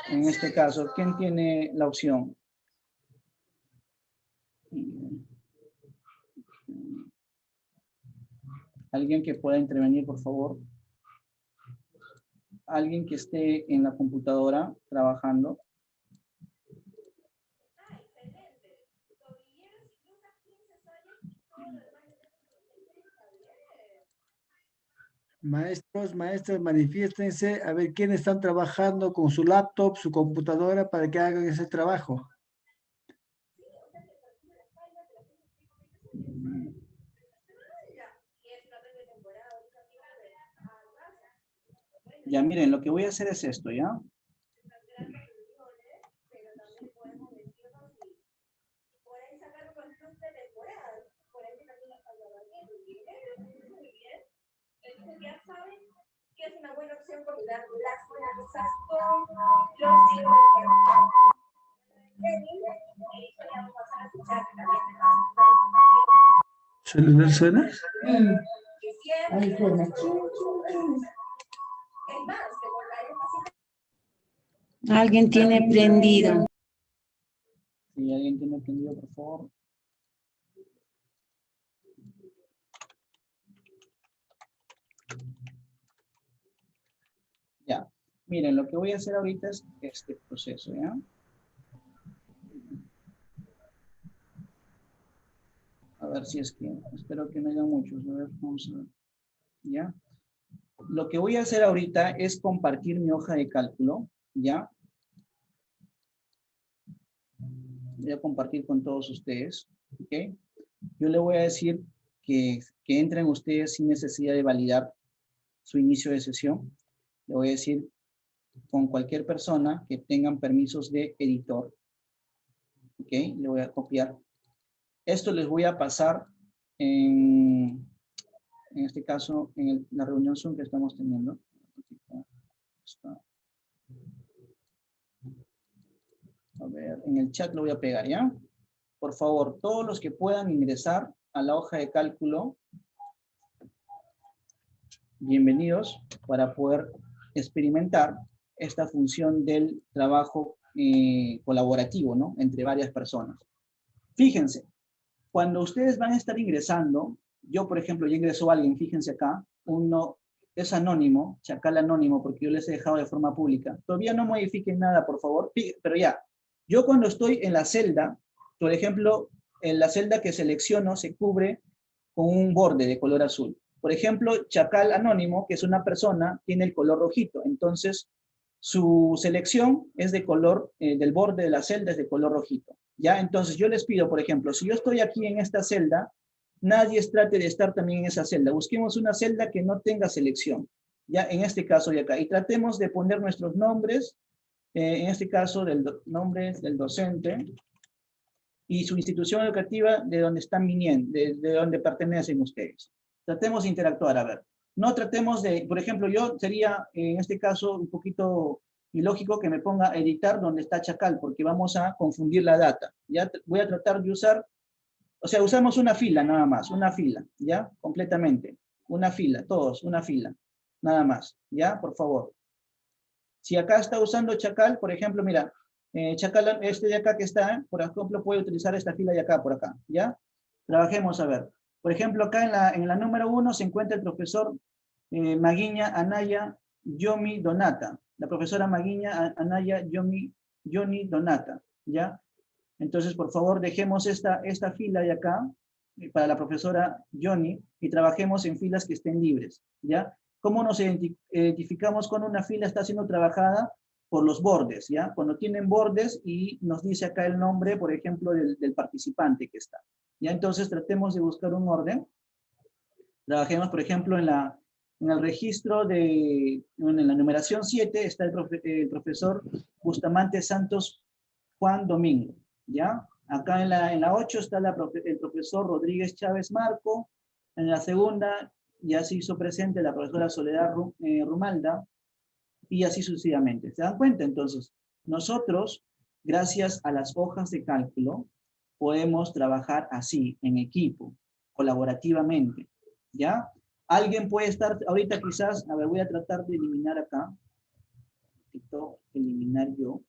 En este caso, ¿quién tiene la opción? ¿Alguien que pueda intervenir, por favor? ¿Alguien que esté en la computadora trabajando? Maestros, maestras, manifiéstense a ver quiénes están trabajando con su laptop, su computadora para que hagan ese trabajo. Ya, miren, lo que voy a hacer es esto, ¿ya? ¿Celular suena? Alguien tiene prendido. Si alguien tiene prendido, por favor. Ya, miren, lo que voy a hacer ahorita es este proceso, ¿ya? A ver si es que, espero que no haya muchos, a ver, vamos a ver, ¿ya? Lo que voy a hacer ahorita es compartir mi hoja de cálculo, ¿ya? Voy a compartir con todos ustedes, ¿ok? Yo le voy a decir que entren ustedes sin necesidad de validar su inicio de sesión. Le voy a decir con cualquier persona que tengan permisos de editor, ¿ok? Le voy a copiar. Esto les voy a pasar en este caso, en la reunión Zoom que estamos teniendo. A ver, en el chat lo voy a pegar, ¿ya? Por favor, todos los que puedan ingresar a la hoja de cálculo, bienvenidos para poder experimentar esta función del trabajo colaborativo, ¿no? Entre varias personas. Fíjense, cuando ustedes van a estar ingresando, yo, por ejemplo, ya ingresó alguien, fíjense acá, uno es anónimo, Chacal anónimo, porque yo les he dejado de forma pública. Todavía no modifiquen nada, por favor, pero ya. Yo cuando estoy en la celda, por ejemplo, en la celda que selecciono se cubre con un borde de color azul. Por ejemplo, Chacal anónimo, que es una persona, tiene el color rojito. Entonces, su selección es de color, del borde de la celda es de color rojito. ¿Ya? Entonces yo les pido, por ejemplo, si yo estoy aquí en esta celda, nadie trate de estar también en esa celda. Busquemos una celda que no tenga selección. Ya, en este caso de acá. Y tratemos de poner nuestros nombres, en este caso del nombre del docente, y su institución educativa de donde están viniendo, de donde pertenecen ustedes. Tratemos de interactuar, a ver. No tratemos de, por ejemplo, yo sería, en este caso, un poquito ilógico que me ponga a editar donde está Chacal, porque vamos a confundir la data. Ya voy a tratar de usar, o sea, usamos una fila nada más, una fila, ¿ya? Completamente. Una fila, todos, una fila, nada más, ¿ya? Por favor. Si acá está usando Chacal, por ejemplo, mira, Chacal, este de acá que está, por ejemplo, puede utilizar esta fila de acá, por acá, ¿ya? Trabajemos a ver. Por ejemplo, acá en la número 1 se encuentra el profesor Maguiña Anaya Yomi Donata. La profesora Maguiña Anaya Yoni Donata, ¿ya? Entonces, por favor, dejemos esta fila de acá para la profesora Yoni y trabajemos en filas que estén libres, ¿ya? ¿Cómo nos identificamos cuando una fila está siendo trabajada? Por los bordes, ¿ya? Cuando tienen bordes y nos dice acá el nombre, por ejemplo, del participante que está, ¿ya? Entonces, tratemos de buscar un orden. Trabajemos, por ejemplo, en el registro en la numeración 7 está el profesor Bustamante Santos Juan Domingo, ¿ya? Acá en la 8 está el profesor Rodríguez Chávez Marco. En la segunda ya se hizo presente la profesora Soledad Rumalda, y así sucesivamente. ¿Se dan cuenta? Entonces, nosotros, gracias a las hojas de cálculo, podemos trabajar así, en equipo, colaborativamente, ¿ya? Alguien puede estar, ahorita quizás, a ver, voy a tratar de eliminar acá, eliminar yo,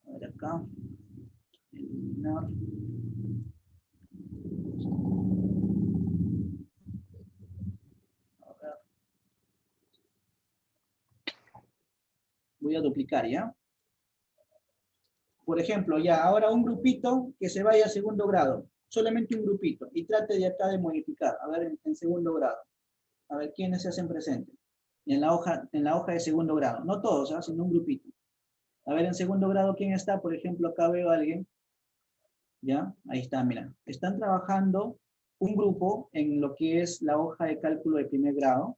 a ver acá, eliminar, a ver, voy a duplicar, ¿ya? Por ejemplo, ya, ahora un grupito que se vaya a segundo grado, solamente un grupito, y trate de acá de modificar, a ver, en segundo grado, a ver quiénes se hacen presentes, en la hoja de segundo grado, no todos, ¿eh? Sino un grupito. A ver, en segundo grado, ¿quién está? Por ejemplo, acá veo a alguien, ¿ya? Ahí está, mira, están trabajando un grupo en lo que es la hoja de cálculo de primer grado,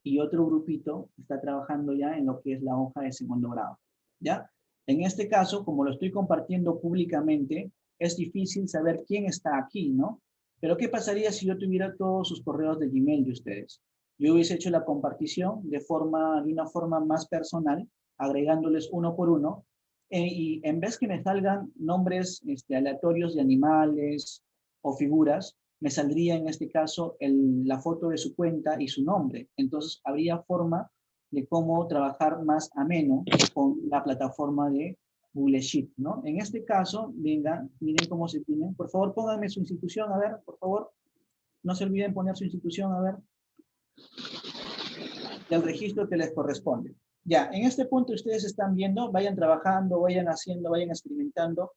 y otro grupito está trabajando ya en lo que es la hoja de segundo grado, ¿ya? En este caso, como lo estoy compartiendo públicamente, es difícil saber quién está aquí, ¿no? Pero ¿qué pasaría si yo tuviera todos sus correos de Gmail de ustedes? Yo hubiese hecho la compartición de una forma más personal, agregándoles uno por uno, y en vez que me salgan nombres aleatorios de animales o figuras, me saldría en este caso la foto de su cuenta y su nombre. Entonces habría forma de cómo trabajar más ameno con la plataforma de Google Sheet, ¿no? En este caso, venga, miren cómo se tienen. Por favor, pónganme su institución, a ver, por favor. No se olviden poner su institución, a ver. Y el registro que les corresponde. Ya, en este punto ustedes están viendo, vayan trabajando, vayan haciendo, vayan experimentando.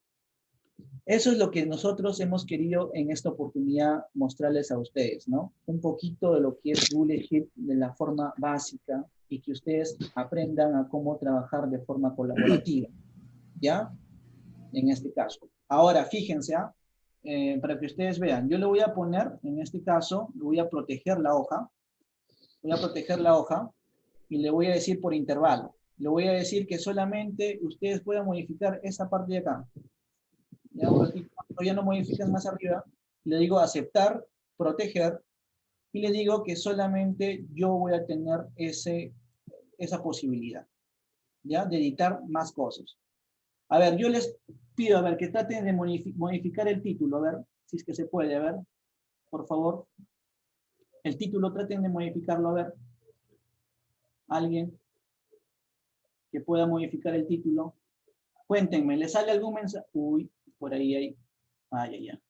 Eso es lo que nosotros hemos querido en esta oportunidad mostrarles a ustedes, ¿no? Un poquito de lo que es Google Sheet de la forma básica y que ustedes aprendan a cómo trabajar de forma colaborativa, ¿ya? En este caso. Ahora, fíjense, para que ustedes vean, yo le voy a poner, en este caso, voy a proteger la hoja, y le voy a decir por intervalo. Le voy a decir que solamente ustedes puedan modificar esa parte de acá. Ya un ratito, ya no modifican más arriba, le digo aceptar, proteger, y le digo que solamente yo voy a tener esa posibilidad, ¿ya? De editar más cosas. A ver, yo les pido, a ver, que traten de modificar el título, a ver, si es que se puede, a ver, por favor. El título traten de modificarlo, a ver. Alguien que pueda modificar el título. Cuéntenme, ¿le sale algún mensaje? Uy, por ahí hay. Ya.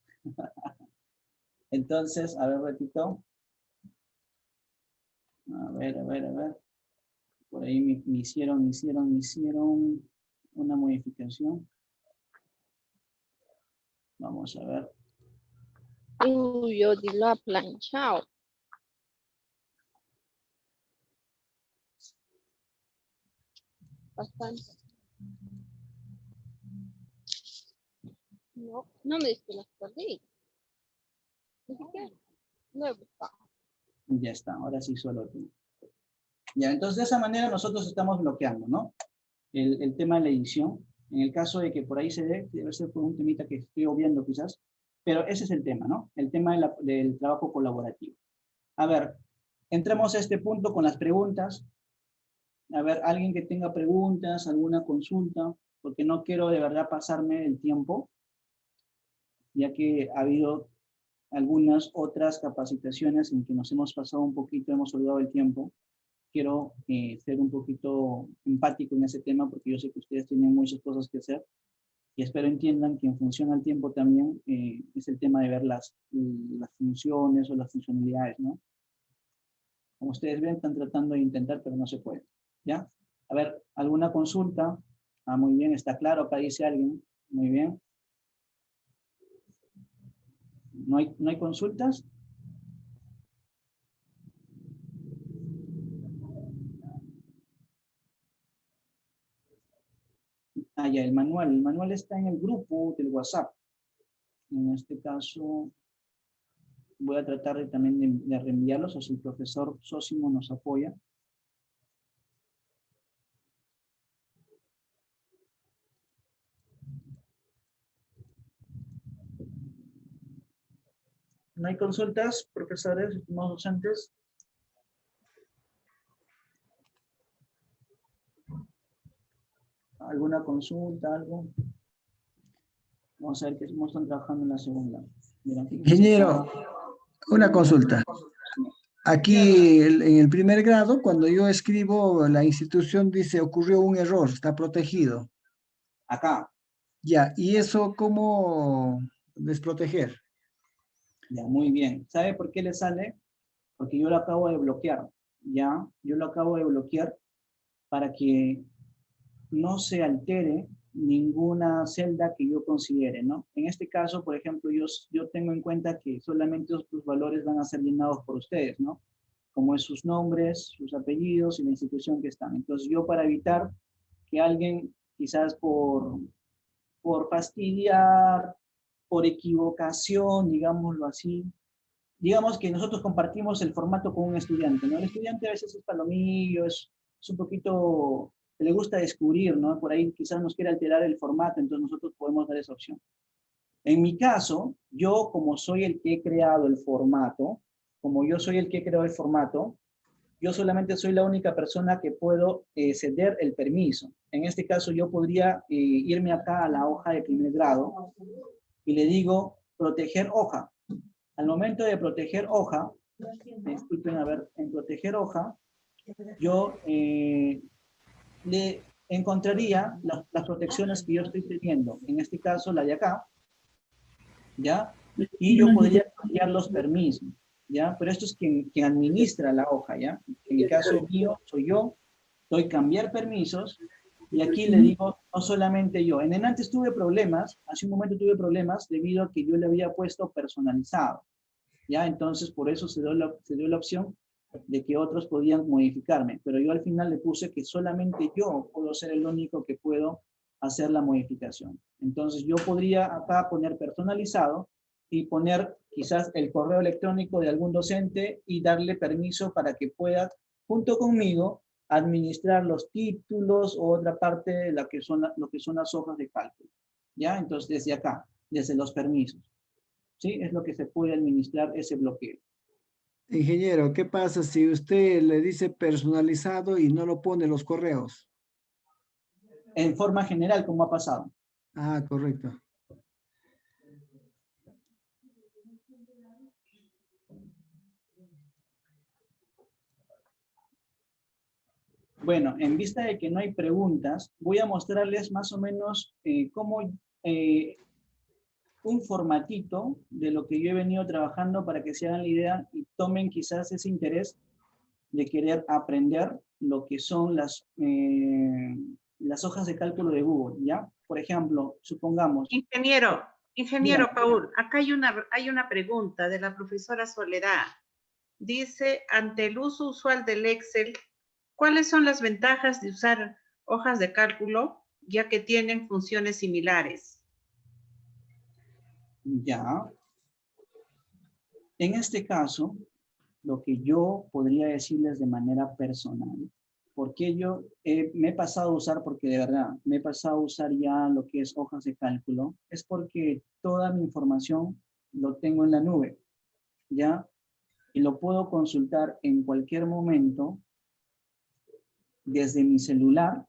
Entonces, a ver, ratito. A ver. Por ahí me hicieron una modificación. Vamos a ver. Uy, yo di lo ha planchado. Bastante. No me dice las perdí. No he buscado. Ya está, ahora sí solo tú. Ya, entonces de esa manera nosotros estamos bloqueando, ¿no? El tema de la edición. En el caso de que por ahí se debe ser por un temita que estoy obviando quizás, pero ese es el tema, ¿no? El tema del trabajo colaborativo. A ver, entramos a este punto con las preguntas. A ver, alguien que tenga preguntas, alguna consulta, porque no quiero de verdad pasarme el tiempo, ya que ha habido algunas otras capacitaciones en que nos hemos pasado un poquito, hemos olvidado el tiempo. Quiero ser un poquito empático en ese tema, porque yo sé que ustedes tienen muchas cosas que hacer, y espero entiendan que en función al tiempo también es el tema de ver las funciones o las funcionalidades, ¿no? Como ustedes ven, están tratando de intentar, pero no se puede, ¿ya? A ver, ¿alguna consulta? Ah, muy bien, está claro, acá dice alguien. Muy bien. ¿No hay consultas? Ah, ya, el manual. El manual está en el grupo del WhatsApp. En este caso, voy a tratar también de reenviarlos, o si el profesor Sósimo nos apoya. ¿No hay consultas, profesores, estimados docentes? ¿Alguna consulta, algo? Vamos a ver cómo están trabajando en la segunda. Mira, Ingeniero, una consulta. Aquí en el primer grado, cuando yo escribo, la institución dice ocurrió un error, está protegido. acá, Ya, ¿y eso cómo desproteger? ya, muy bien. ¿Sabe por qué le sale? Porque yo lo acabo de bloquear, ¿ya? Yo lo acabo de bloquear para que no se altere ninguna celda que yo considere, ¿no? En este caso, por ejemplo, yo tengo en cuenta que solamente tus valores van a ser llenados por ustedes, ¿no? Como es sus nombres, sus apellidos y la institución que están. Entonces, yo para evitar que alguien, quizás por fastidiar, por equivocación, digámoslo así, digamos que nosotros compartimos el formato con un estudiante, ¿no? El estudiante a veces es palomillo, es un poquito, le gusta descubrir, ¿no? Por ahí quizás nos quiere alterar el formato, entonces nosotros podemos dar esa opción. En mi caso, yo como soy el que he creado el formato, como yo soy el que he creado el formato, yo solamente soy la única persona que puedo ceder el permiso. En este caso, yo podría irme acá a la hoja de primer grado y le digo proteger hoja. Al momento de proteger hoja, disculpen, a ver, en proteger hoja, yo le encontraría las protecciones que yo estoy teniendo. En este caso, la de acá, ¿ya? Y yo podría cambiar los permisos, ¿ya? Pero esto es quien administra la hoja, ¿ya? En mi caso mío, soy yo, doy cambiar permisos, y aquí le digo, no solamente yo. En antes tuve problemas, hace un momento tuve problemas debido a que yo le había puesto personalizado, ¿ya? Entonces, por eso se dio la opción de que otros podían modificarme, pero yo al final le puse que solamente yo puedo ser el único que puedo hacer la modificación. Entonces, yo podría acá poner personalizado y poner quizás el correo electrónico de algún docente y darle permiso para que pueda, junto conmigo, administrar los títulos o otra parte de lo que son las hojas de cálculo, ¿ya? Entonces, desde acá, desde los permisos, ¿sí? Es lo que se puede administrar ese bloqueo. Ingeniero, ¿qué pasa si usted le dice personalizado y no lo pone los correos? En forma general, como ha pasado. Ah, correcto. Bueno, en vista de que no hay preguntas, voy a mostrarles más o menos un formatito de lo que yo he venido trabajando para que se hagan la idea y tomen quizás ese interés de querer aprender lo que son las hojas de cálculo de Google, ¿ya? Por ejemplo, supongamos... Ingeniero Dígame. Paul, acá hay una pregunta de la profesora Soledad. Dice, ante el uso usual del Excel, ¿cuáles son las ventajas de usar hojas de cálculo, ya que tienen funciones similares? Ya. En este caso, lo que yo podría decirles de manera personal, porque yo me he pasado a usar, porque de verdad, me he pasado a usar ya lo que es hojas de cálculo, es porque toda mi información lo tengo en la nube, ¿ya? Y lo puedo consultar en cualquier momento desde mi celular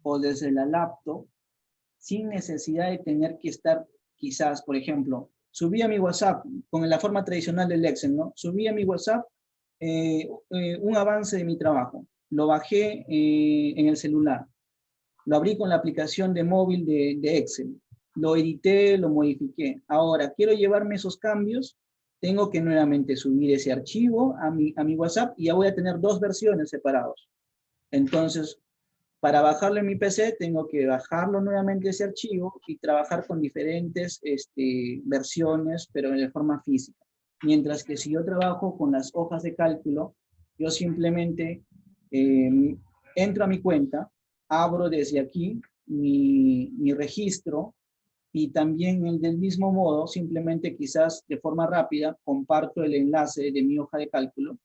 o desde la laptop, sin necesidad de tener que estar, quizás, por ejemplo, subí a mi WhatsApp, con la forma tradicional del Excel, ¿no? Subí a mi WhatsApp un avance de mi trabajo, lo bajé en el celular, lo abrí con la aplicación de móvil de Excel, lo edité, lo modifiqué. Ahora, quiero llevarme esos cambios, tengo que nuevamente subir ese archivo a mi WhatsApp y ya voy a tener dos versiones separadas. Entonces, para bajarlo en mi PC, tengo que bajarlo nuevamente ese archivo y trabajar con diferentes versiones, pero de forma física. Mientras que si yo trabajo con las hojas de cálculo, yo simplemente entro a mi cuenta, abro desde aquí mi registro y también del mismo modo, simplemente quizás de forma rápida, comparto el enlace de mi hoja de cálculo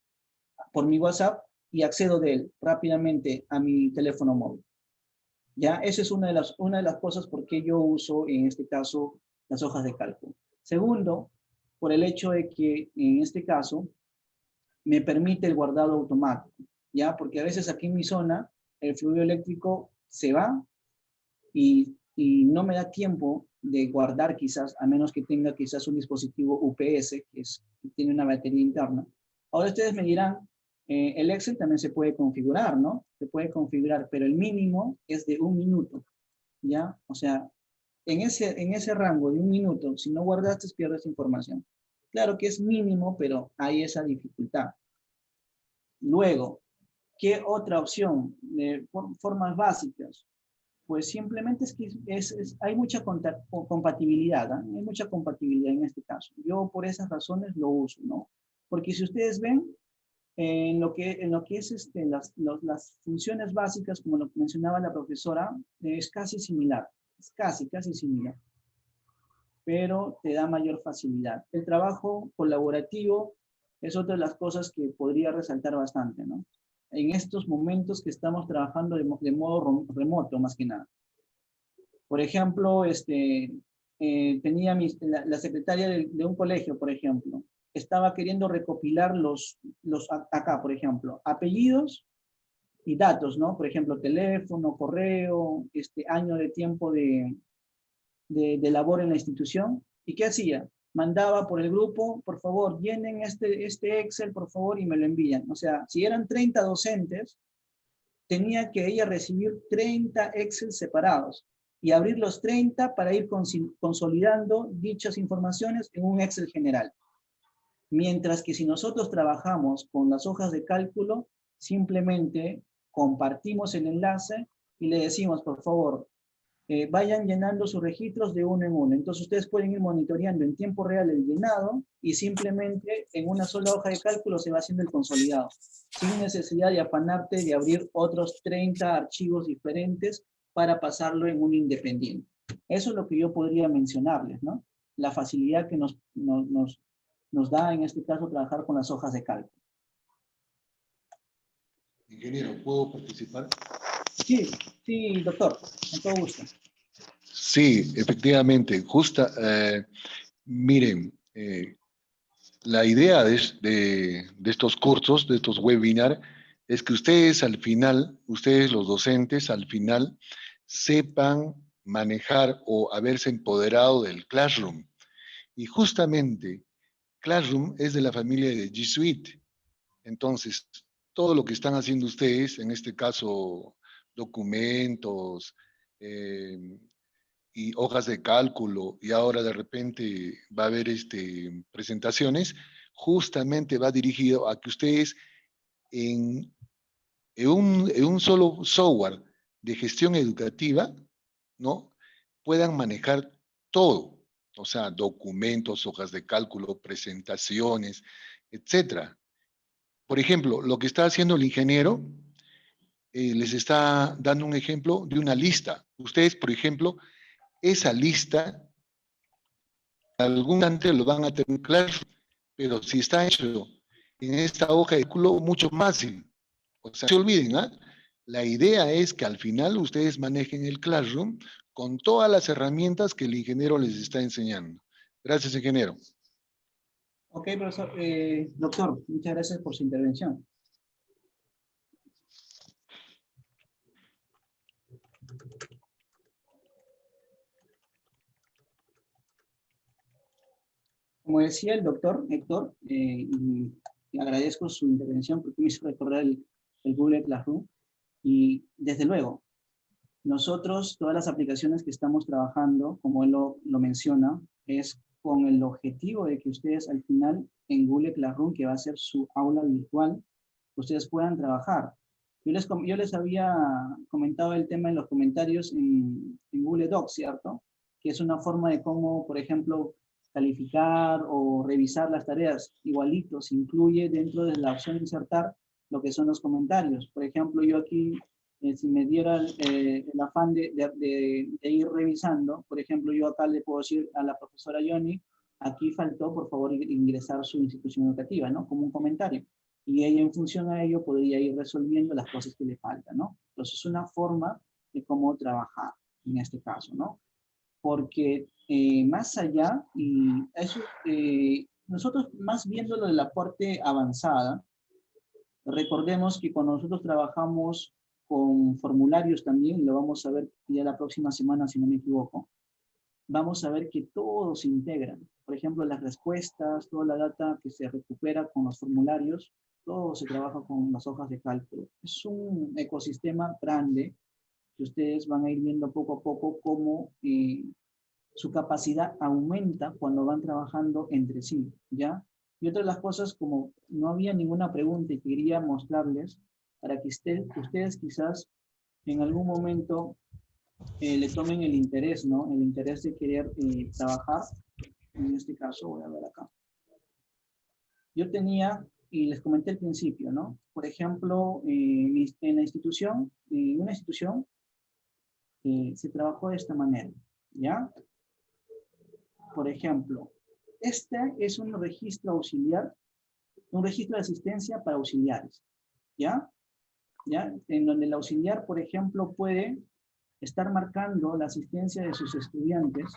por mi WhatsApp y accedo de él rápidamente a mi teléfono móvil. ¿Ya? Esa es una de las cosas por qué yo uso, en este caso, las hojas de cálculo. Segundo, por el hecho de que, en este caso, me permite el guardado automático, ¿ya? Porque a veces aquí en mi zona, el fluido eléctrico se va y no me da tiempo de guardar quizás, a menos que tenga quizás un dispositivo UPS, que tiene una batería interna. Ahora ustedes me dirán, el Excel también se puede configurar, ¿no? Se puede configurar, pero el mínimo es de 1 minuto, ¿ya? O sea, en ese rango de 1 minuto, si no guardaste, pierdes información. Claro que es mínimo, pero hay esa dificultad. Luego, ¿qué otra opción? De formas básicas. Pues simplemente es que hay mucha compatibilidad, ¿eh? Hay mucha compatibilidad en este caso. Yo por esas razones lo uso, ¿no? Porque si ustedes ven, en lo que es las funciones básicas, como lo mencionaba la profesora, es casi similar. Es casi similar. Pero te da mayor facilidad. El trabajo colaborativo es otra de las cosas que podría resaltar bastante, ¿no? En estos momentos que estamos trabajando de modo remoto, más que nada. Por ejemplo, tenía la secretaria de un colegio, por ejemplo, estaba queriendo recopilar acá, por ejemplo, apellidos y datos, ¿no? Por ejemplo, teléfono, correo, año de tiempo de labor en la institución. ¿Y qué hacía? Mandaba por el grupo, por favor, llenen este Excel, por favor, y me lo envían. O sea, si eran 30 docentes, tenía que ella recibir 30 Excel separados y abrir los 30 para ir consolidando dichas informaciones en un Excel general. Mientras que si nosotros trabajamos con las hojas de cálculo, simplemente compartimos el enlace y le decimos, por favor, vayan llenando sus registros de uno en uno. Entonces ustedes pueden ir monitoreando en tiempo real el llenado y simplemente en una sola hoja de cálculo se va haciendo el consolidado, sin necesidad de afanarte de abrir otros 30 archivos diferentes para pasarlo en un independiente. Eso es lo que yo podría mencionarles, ¿no? La facilidad que nos da en este caso trabajar con las hojas de cálculo. Ingeniero, ¿puedo participar? Sí, doctor, con todo gusto. Sí, efectivamente. Miren, la idea de estos cursos, de estos webinars, es que ustedes al final, los docentes, al final, sepan manejar o haberse empoderado del Classroom. Y justamente, Classroom es de la familia de G Suite. Entonces, todo lo que están haciendo ustedes, en este caso, documentos y hojas de cálculo, y ahora de repente va a haber presentaciones, justamente va dirigido a que ustedes en un solo software de gestión educativa, ¿no? Puedan manejar todo, o sea, documentos, hojas de cálculo, presentaciones, etcétera. Por ejemplo, lo que está haciendo el ingeniero, les está dando un ejemplo de una lista. Ustedes, por ejemplo, esa lista, algún instante lo van a tener claro, pero si está hecho en esta hoja de cálculo, mucho más fácil. O sea, no se olviden, ¿ah? La idea es que al final ustedes manejen el Classroom con todas las herramientas que el ingeniero les está enseñando. Gracias, ingeniero. Ok, profesor. Doctor, muchas gracias por su intervención. Como decía el doctor Héctor, y agradezco su intervención porque me hizo recordar el Google Classroom, y desde luego, nosotros, todas las aplicaciones que estamos trabajando, como él lo menciona, es con el objetivo de que ustedes al final en Google Classroom, que va a ser su aula virtual, ustedes puedan trabajar. Yo les había comentado el tema en los comentarios en Google Docs, ¿cierto? Que es una forma de cómo, por ejemplo, calificar o revisar las tareas. Igualito, se incluye dentro de la opción de insertar lo que son los comentarios. Por ejemplo, yo aquí, si me diera el afán de ir revisando, por ejemplo, yo acá le puedo decir a la profesora Johnny, aquí faltó, por favor, ingresar su institución educativa, ¿no? Como un comentario. Y ella, en función a ello, podría ir resolviendo las cosas que le faltan, ¿no? Entonces, es una forma de cómo trabajar en este caso, ¿no? Porque más allá, y eso, nosotros más viéndolo de la parte avanzada, recordemos que cuando nosotros trabajamos con formularios también, lo vamos a ver ya la próxima semana si no me equivoco, vamos a ver que todo se integra. Por ejemplo, las respuestas, toda la data que se recupera con los formularios, todo se trabaja con las hojas de cálculo. Es un ecosistema grande que ustedes van a ir viendo poco a poco cómo su capacidad aumenta cuando van trabajando entre sí, ¿ya? Y otra de las cosas, como no había ninguna pregunta y quería mostrarles, para que ustedes quizás en algún momento le tomen el interés, ¿no? El interés de querer trabajar. En este caso, voy a ver acá. Yo tenía, y les comenté al principio, ¿no? Por ejemplo, en la institución, en una institución, se trabajó de esta manera, ¿ya? Por ejemplo, este es un registro auxiliar, un registro de asistencia para auxiliares, ¿ya? ¿Ya? En donde el auxiliar, por ejemplo, puede estar marcando la asistencia de sus estudiantes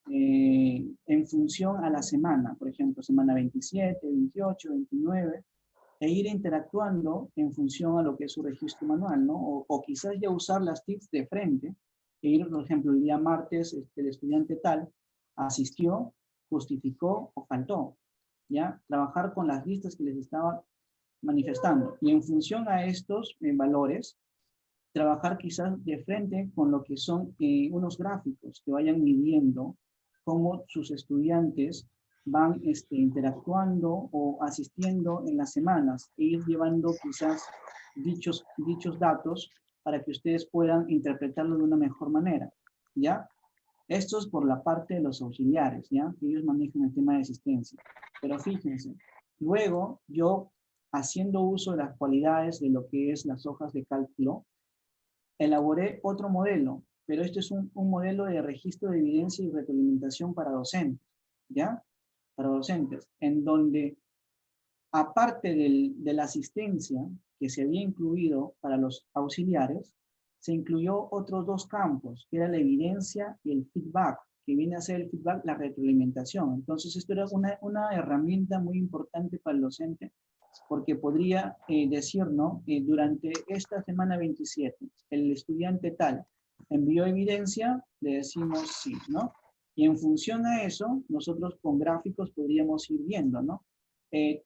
en función a la semana, por ejemplo, semana 27, 28, 29, e ir interactuando en función a lo que es su registro manual, ¿no? O quizás ya usar las TICs de frente, e ir, por ejemplo, el día martes, el estudiante tal asistió, justificó o faltó, ¿ya? Trabajar con las listas que les estaba manifestando. Y en función a estos valores, trabajar quizás de frente con lo que son unos gráficos que vayan midiendo cómo sus estudiantes van interactuando o asistiendo en las semanas e ir llevando quizás dichos datos para que ustedes puedan interpretarlo de una mejor manera, ¿ya? Esto es por la parte de los auxiliares, ¿ya? Que ellos manejan el tema de asistencia. Pero fíjense, luego yo, haciendo uso de las cualidades de lo que es las hojas de cálculo, elaboré otro modelo, pero este es un modelo de registro de evidencia y retroalimentación para docentes, ¿ya? Para docentes, en donde, aparte de la asistencia que se había incluido para los auxiliares, se incluyó otros dos campos, que era la evidencia y el feedback, que viene a ser el feedback, la retroalimentación. Entonces, esto era una herramienta muy importante para el docente, porque podría decir, ¿no? Durante esta semana 27, el estudiante tal envió evidencia, le decimos sí, ¿no? Y en función a eso, nosotros con gráficos podríamos ir viendo, ¿no?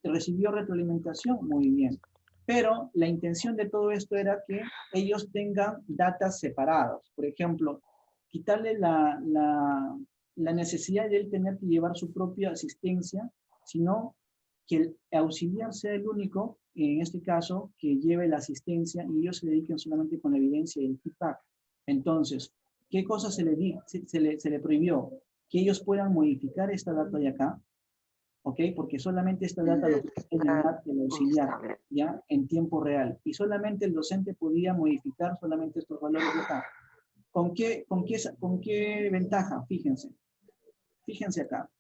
¿Recibió retroalimentación? Muy bien. Pero la intención de todo esto era que ellos tengan datas separadas. Por ejemplo, quitarle la necesidad de él tener que llevar su propia asistencia, sino que el auxiliar sea el único, en este caso, que lleve la asistencia y ellos se dediquen solamente con la evidencia y el feedback. Entonces, ¿qué cosa se le prohibió? Que ellos puedan modificar esta data de acá, ¿ok? Porque solamente esta data lo puede llenar el auxiliar, ¿ya? En tiempo real. Y solamente el docente podía modificar solamente estos valores de acá. ¿Con qué ventaja? Fíjense acá.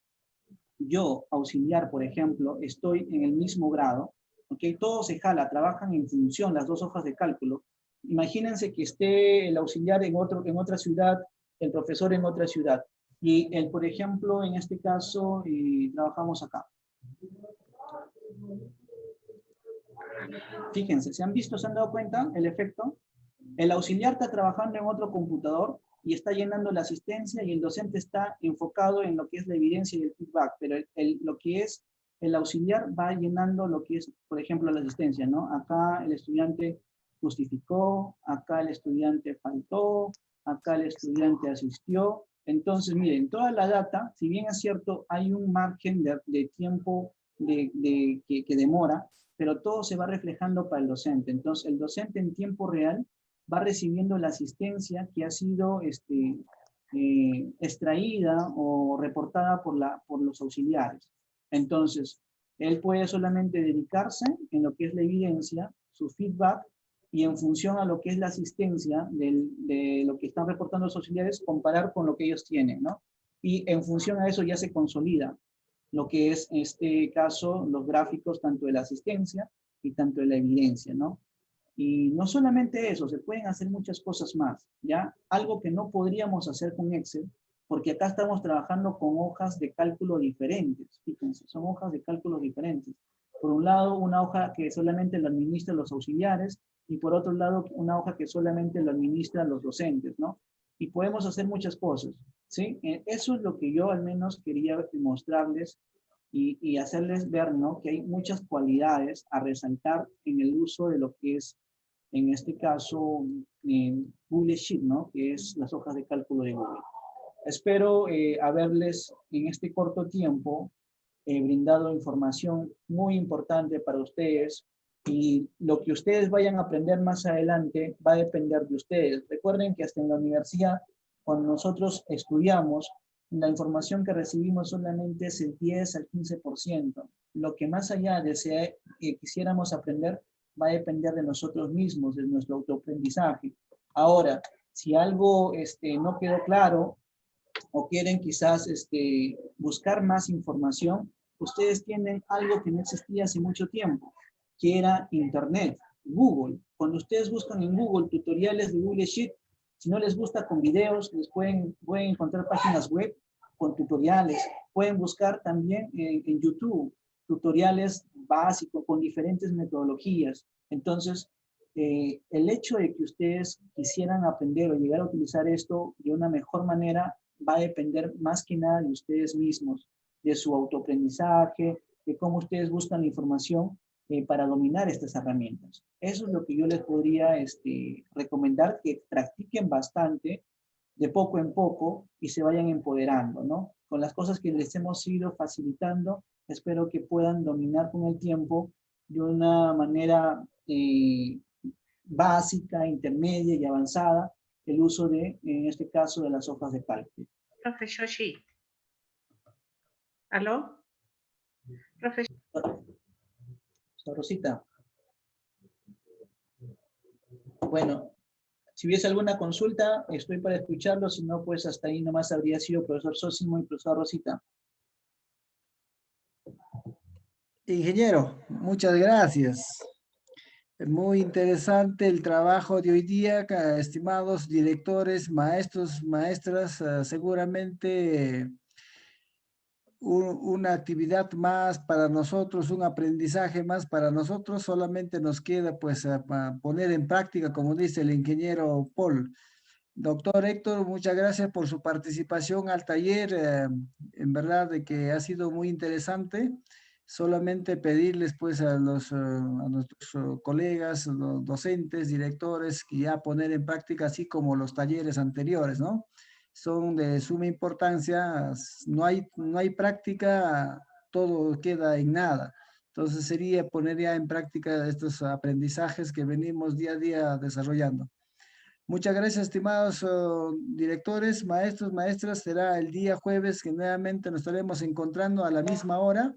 Yo, auxiliar, por ejemplo, estoy en el mismo grado, ¿ok? Todo se jala, trabajan en función las dos hojas de cálculo. Imagínense que esté el auxiliar en otra ciudad, el profesor en otra ciudad. Y por ejemplo, en este caso, trabajamos acá. Fíjense, ¿se han dado cuenta el efecto? El auxiliar está trabajando en otro computador y está llenando la asistencia y el docente está enfocado en lo que es la evidencia y el feedback, pero lo que es el auxiliar va llenando lo que es, por ejemplo, la asistencia, ¿no? Acá el estudiante justificó, acá el estudiante faltó, acá el estudiante asistió. Entonces, miren, toda la data, si bien es cierto, hay un margen de tiempo que demora, pero todo se va reflejando para el docente. Entonces, el docente en tiempo real va recibiendo la asistencia que ha sido extraída o reportada por los auxiliares. Entonces, él puede solamente dedicarse en lo que es la evidencia, su feedback, y en función a lo que es la asistencia de lo que están reportando los auxiliares, comparar con lo que ellos tienen, ¿no? Y en función a eso ya se consolida lo que es, en este caso, los gráficos tanto de la asistencia y tanto de la evidencia, ¿no? Y no solamente eso, se pueden hacer muchas cosas más, ¿ya? Algo que no podríamos hacer con Excel, porque acá estamos trabajando con hojas de cálculo diferentes, fíjense, son hojas de cálculo diferentes. Por un lado, una hoja que solamente lo administran los auxiliares, y por otro lado, una hoja que solamente lo administran los docentes, ¿no? y podemos hacer muchas cosas, ¿sí? Eso es lo que yo al menos quería mostrarles y hacerles ver, ¿no? Que hay muchas cualidades a resaltar en el uso de lo que es, en este caso, Google Sheet, ¿no? Que es las hojas de cálculo de Google. Espero haberles en este corto tiempo brindado información muy importante para ustedes, y lo que ustedes vayan a aprender más adelante va a depender de ustedes. Recuerden que hasta en la universidad, cuando nosotros estudiamos, la información que recibimos solamente es el 10 al 15%. Lo que más allá de quisiéramos aprender va a depender de nosotros mismos, de nuestro autoaprendizaje. Ahora, si algo no quedó claro o quieren quizás buscar más información, ustedes tienen algo que no existía hace mucho tiempo, que era Internet, Google. Cuando ustedes buscan en Google tutoriales de Google Sheet, si no les gusta con videos, les pueden encontrar páginas web con tutoriales. Pueden buscar también en YouTube tutoriales básicos con diferentes metodologías. Entonces, el hecho de que ustedes quisieran aprender o llegar a utilizar esto de una mejor manera va a depender más que nada de ustedes mismos, de su autoaprendizaje, de cómo ustedes buscan la información para dominar estas herramientas. Eso es lo que yo les podría recomendar, que practiquen bastante, de poco en poco, y se vayan empoderando, ¿no? Con las cosas que les hemos ido facilitando, espero que puedan dominar con el tiempo de una manera básica, intermedia y avanzada el uso de, en este caso, de las hojas de cálculo. Profesor Shi. ¿Aló? Profesor. Rosita. Bueno, si hubiese alguna consulta, estoy para escucharlo, si no, pues hasta ahí nomás habría sido profesor Sósimo y profesor Rosita. Ingeniero, muchas gracias. Muy interesante el trabajo de hoy día, estimados directores, maestros, maestras, seguramente una actividad más para nosotros, un aprendizaje más para nosotros. Solamente nos queda pues poner en práctica, como dice el ingeniero Paul. Doctor Héctor, muchas gracias por su participación al taller. En verdad de que ha sido muy interesante. Solamente pedirles pues a nuestros colegas, los docentes, directores, que ya poner en práctica, así como los talleres anteriores, ¿no? Son de suma importancia. No hay práctica, todo queda en nada. Entonces sería poner ya en práctica estos aprendizajes que venimos día a día desarrollando. Muchas gracias, estimados directores, maestros, maestras. Será el día jueves que nuevamente nos estaremos encontrando a la misma hora.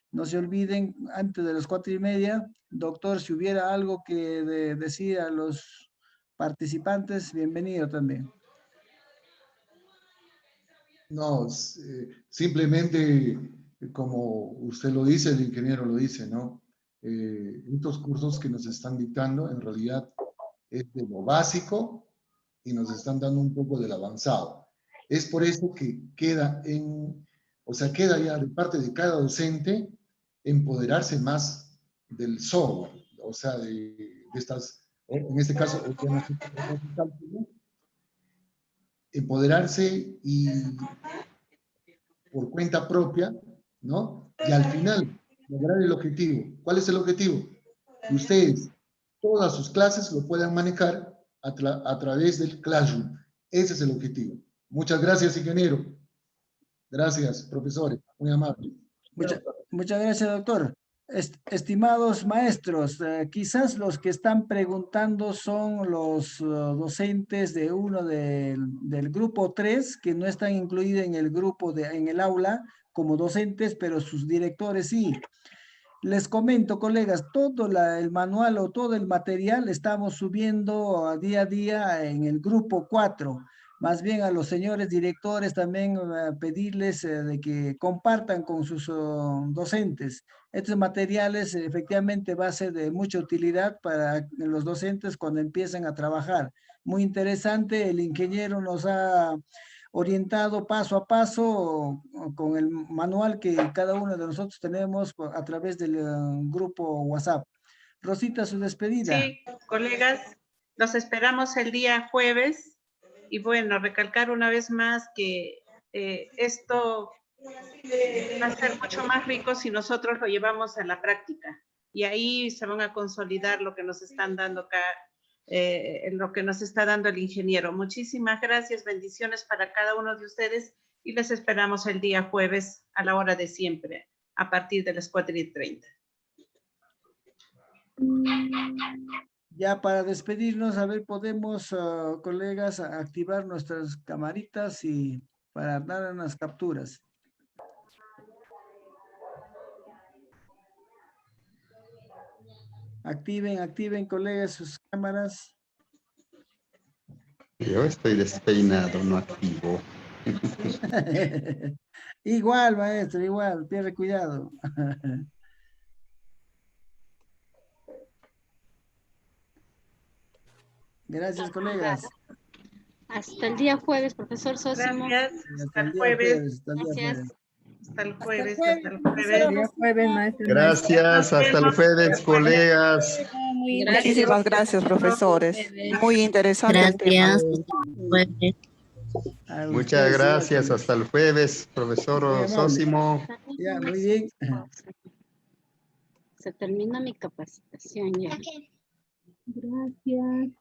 No se olviden, antes de las 4:30, doctor, si hubiera algo que decir a los participantes, bienvenido también. No, simplemente, como usted lo dice, el ingeniero lo dice, ¿no? Estos cursos que nos están dictando, en realidad, es de lo básico y nos están dando un poco del avanzado. Es por eso que queda queda ya de parte de cada docente empoderarse más del software, o sea, de estas, en este caso, empoderarse y por cuenta propia, ¿no? Y al final lograr el objetivo. ¿Cuál es el objetivo? Que ustedes todas sus clases lo puedan manejar a través del Classroom. Ese es el objetivo. Muchas gracias, ingeniero. Gracias, profesores. Muy amables. Muchas gracias, doctor. Estimados maestros, quizás los que están preguntando son los docentes de del grupo 3, que no están incluidos en el grupo en el aula como docentes, pero sus directores sí. Les comento, colegas, todo el manual o todo el material estamos subiendo a día en el grupo 4. Más bien a los señores directores también pedirles de que compartan con sus docentes. Estos materiales efectivamente va a ser de mucha utilidad para los docentes cuando empiecen a trabajar. Muy interesante, el ingeniero nos ha orientado paso a paso con el manual que cada uno de nosotros tenemos a través del grupo WhatsApp. Rosita, su despedida. Sí, colegas, los esperamos el día jueves Y bueno, recalcar una vez más que esto va a ser mucho más rico si nosotros lo llevamos a la práctica. Y ahí se van a consolidar lo que nos están dando acá, lo que nos está dando el ingeniero. Muchísimas gracias, bendiciones para cada uno de ustedes y les esperamos el día jueves a la hora de siempre, a partir de las 4:30. Ya para despedirnos, a ver, podemos, colegas, activar nuestras camaritas y para dar unas capturas. Activen, colegas, sus cámaras. Yo estoy despeinado, no activo. Igual, maestro, igual, pierde cuidado. Gracias, colegas. Hasta el día jueves, profesor Sósimo. Gracias, Hasta el día jueves. Gracias. hasta el jueves, jueves, hasta el profesora. jueves. Hasta jueves, maestro. Gracias, hasta el jueves, colegas. Muchísimas gracias, profesores. Muy interesante el tema. Muchas gracias, hasta el jueves, profesor Sósimo. Ya, muy bien. Se termina mi capacitación ya. Gracias.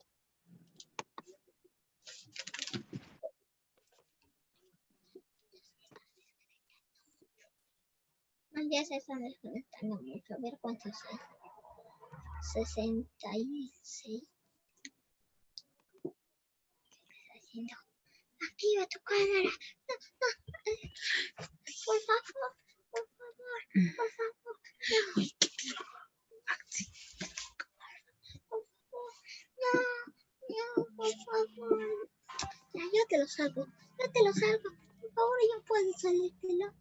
Ya se están desconectando mucho. A ver cuántos hay. 66. Activa tu cámara. Por favor, por favor, por favor. No, por favor. Ya, yo te lo salgo. Por favor, ya puedes salírtelo.